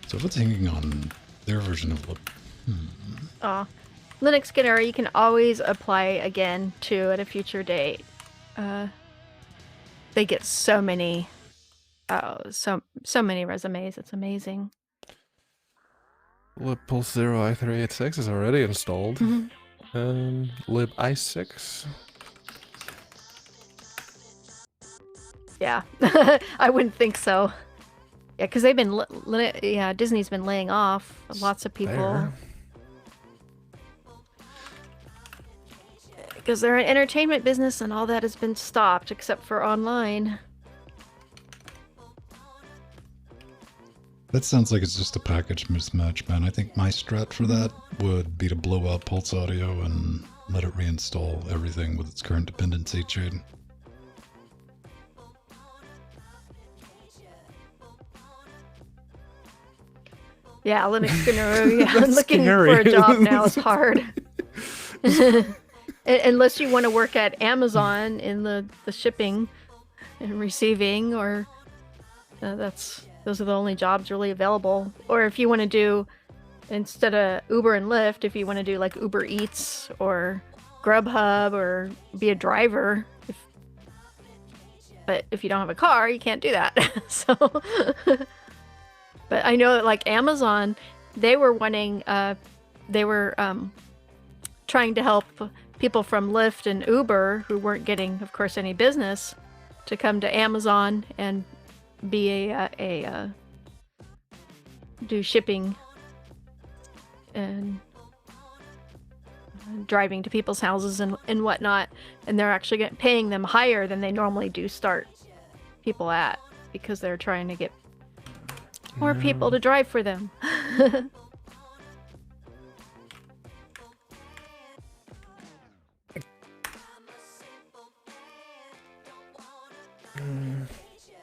B: So what's hanging on their version of lib?
C: Oh, Linux Canary you can always apply again to at a future date. They get so many, so many resumes. It's amazing.
A: Lib pulse 0 i386 is already installed. Lib i6.
C: Yeah, I wouldn't think so. Yeah, because they've been, Disney's been laying off lots of people.
A: There.
C: Because they're an entertainment business and all that has been stopped except for online.
B: That sounds like it's just a package mismatch, man. I think my strat for that would be to blow out Pulse Audio and let it reinstall everything with its current dependency chain.
C: Yeah, Linux Guru, looking
A: scary.
C: for a job now is hard. Unless you want to work at Amazon in the shipping and receiving, or those are the only jobs really available. Or if you want to do, instead of Uber and Lyft, if you want to do like Uber Eats or Grubhub or be a driver. But if you don't have a car, you can't do that. So, but I know that like Amazon, they were wanting, trying to help people from Lyft and Uber who weren't getting, of course, any business to come to Amazon and be do shipping and driving to people's houses and whatnot, and they're actually paying them higher than they normally do start people at, because they're trying to get more people to drive for them.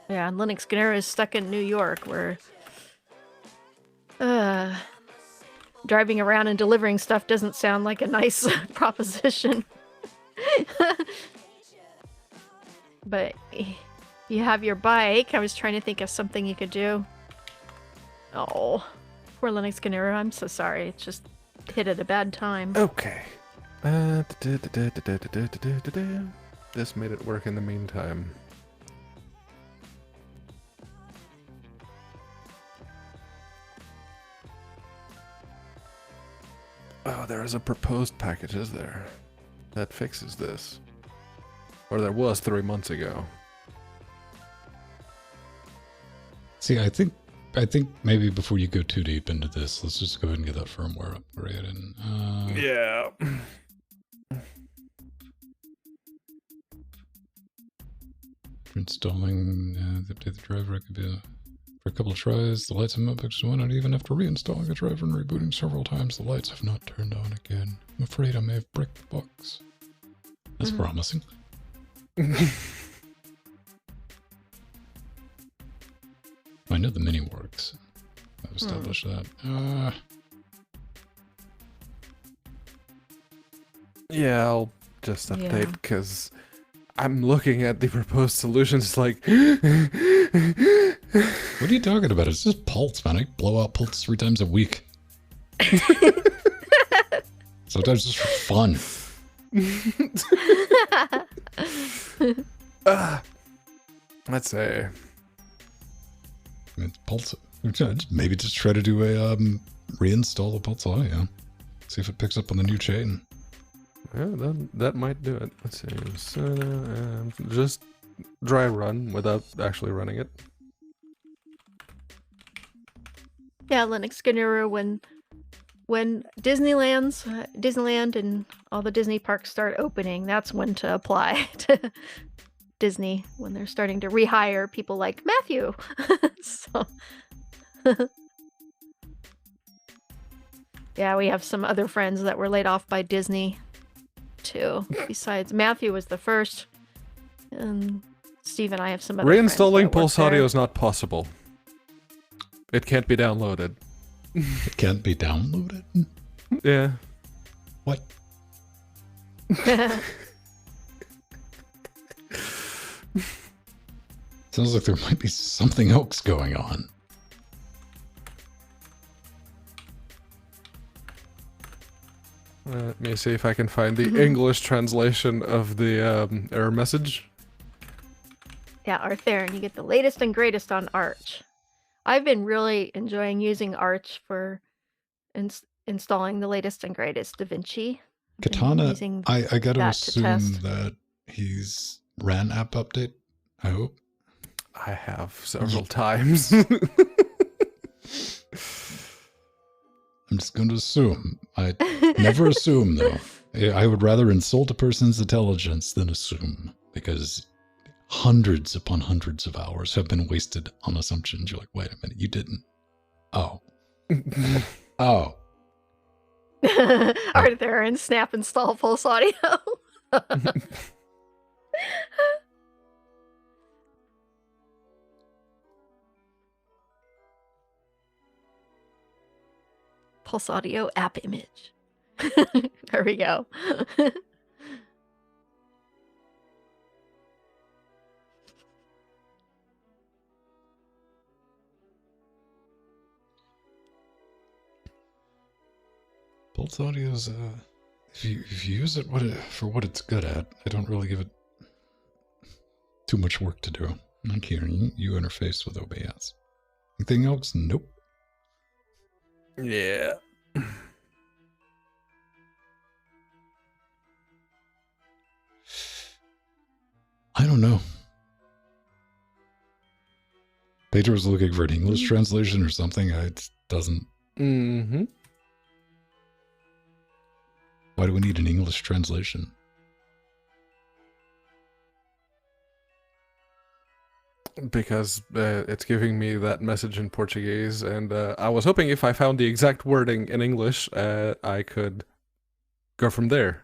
C: Yeah, and Linux Gnera is stuck in New York, where driving around and delivering stuff doesn't sound like a nice proposition. But you have your bike. I was trying to think of something you could do. Oh, poor Linux Gnera. I'm so sorry. It just hit at a bad time.
A: Okay. This made it work in the meantime. Oh, there is a proposed package, is there? That fixes this. Or there was 3 months ago.
B: See, I think maybe before you go too deep into this, let's just go ahead and get that firmware upgrade. And
A: Yeah.
B: for installing the update the driver, it could be for a couple of tries. The lights have not fixed one, and even after reinstalling the driver and rebooting several times, the lights have not turned on again. I'm afraid I may have bricked the box. That's promising. I know the mini works. I've established that.
A: Yeah, I'll just update, because I'm looking at the proposed solutions like... What
B: are you talking about? It's just Pulse, man. I blow out Pulse 3 times a week. Sometimes just for fun.
A: Let's say...
B: I mean, Pulse... Maybe just try to do a reinstall the Pulse Audio. See if it picks up on the new chain.
A: Yeah, that might do it. Let's see. So, just dry run without actually running it.
C: Yeah, Linux Gnera, when Disneyland and all the Disney parks start opening, that's when to apply to Disney, when they're starting to rehire people like Matthew. So yeah, we have some other friends that were laid off by Disney too. Besides, Matthew was the first, and Steve and I have some other
A: Reinstalling
C: friends that
A: Pulse
C: work
A: Audio
C: there.
A: is not possible. It can't be downloaded.
B: It can't be downloaded?
A: Yeah.
B: What? Sounds like there might be something else going on.
A: Let me see if I can find the English translation of the error message.
C: Yeah, Arthur, and you get the latest and greatest on Arch. I've been really enjoying using Arch for installing the latest and greatest DaVinci.
B: Katana,
C: using
B: I gotta
C: that to
B: assume
C: test.
B: that he's ran app update. I hope.
A: I have several times.
B: I'm just going to assume. I never assume, though. I would rather insult a person's intelligence than assume, because hundreds upon hundreds of hours have been wasted on assumptions. You're like, wait a minute, you didn't. Oh. Oh.
C: Are there in Snap install Pulse Audio? Pulse Audio app image. There we go.
B: Pulse Audio is, if you use it for what it's good at, I don't really give it too much work to do. Like here, you interface with OBS. Anything else? Nope.
A: Yeah.
B: I don't know. Pedro was looking for an English translation or something. It doesn't.
A: Mm-hmm.
B: Why do we need an English translation?
A: Because it's giving me that message in Portuguese, and I was hoping if I found the exact wording in English, I could go from there.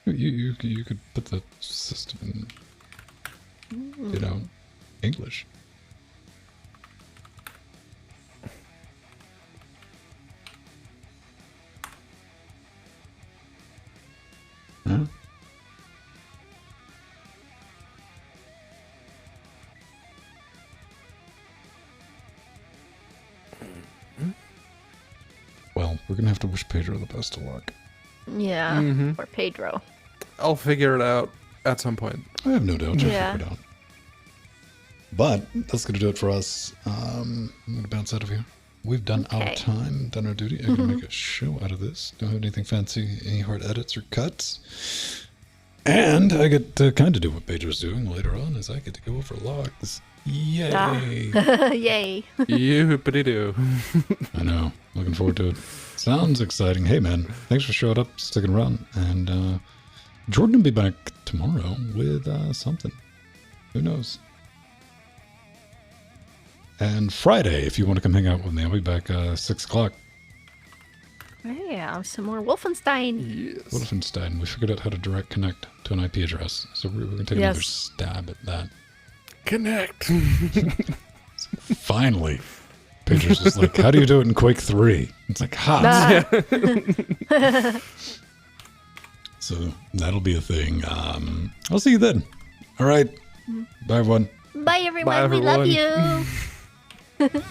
B: You could put the system in, English. Huh? Well, we're gonna have to wish Pedro the best of luck.
C: Yeah,
A: Mhm.
C: or Pedro.
A: I'll figure it out at some point.
B: I have no doubt you'll
C: Yeah.
B: figure it out. But that's gonna do it for us. I'm gonna bounce out of here. We've done our
C: Okay.
B: time, done our duty. I'm gonna make a show out of this. Don't have anything fancy, any hard edits or cuts. And I get to kind of do what Pedro's doing later on, is I get to go over logs. Yay!
C: Ah. Yay.
A: You-hoopity-doo.
B: I know. Looking forward to it. Sounds exciting. Hey, man. Thanks for showing up, sticking around. And Jordan will be back tomorrow with something. Who knows? And Friday, if you want to come hang out with me, I'll be back 6 o'clock.
C: Yeah, some more Wolfenstein.
A: Yes.
B: Wolfenstein. We figured out how to direct connect to an IP address. So we're going to take another
C: Yes.
B: stab at that.
A: Connect.
B: Finally. Pedro's just like, how do you do it in Quake 3? It's like, ha!
C: Ah.
B: So that'll be a thing. I'll see you then. All right. Bye, everyone.
C: Bye, everyone.
A: Bye,
C: We love
A: everyone.
C: you.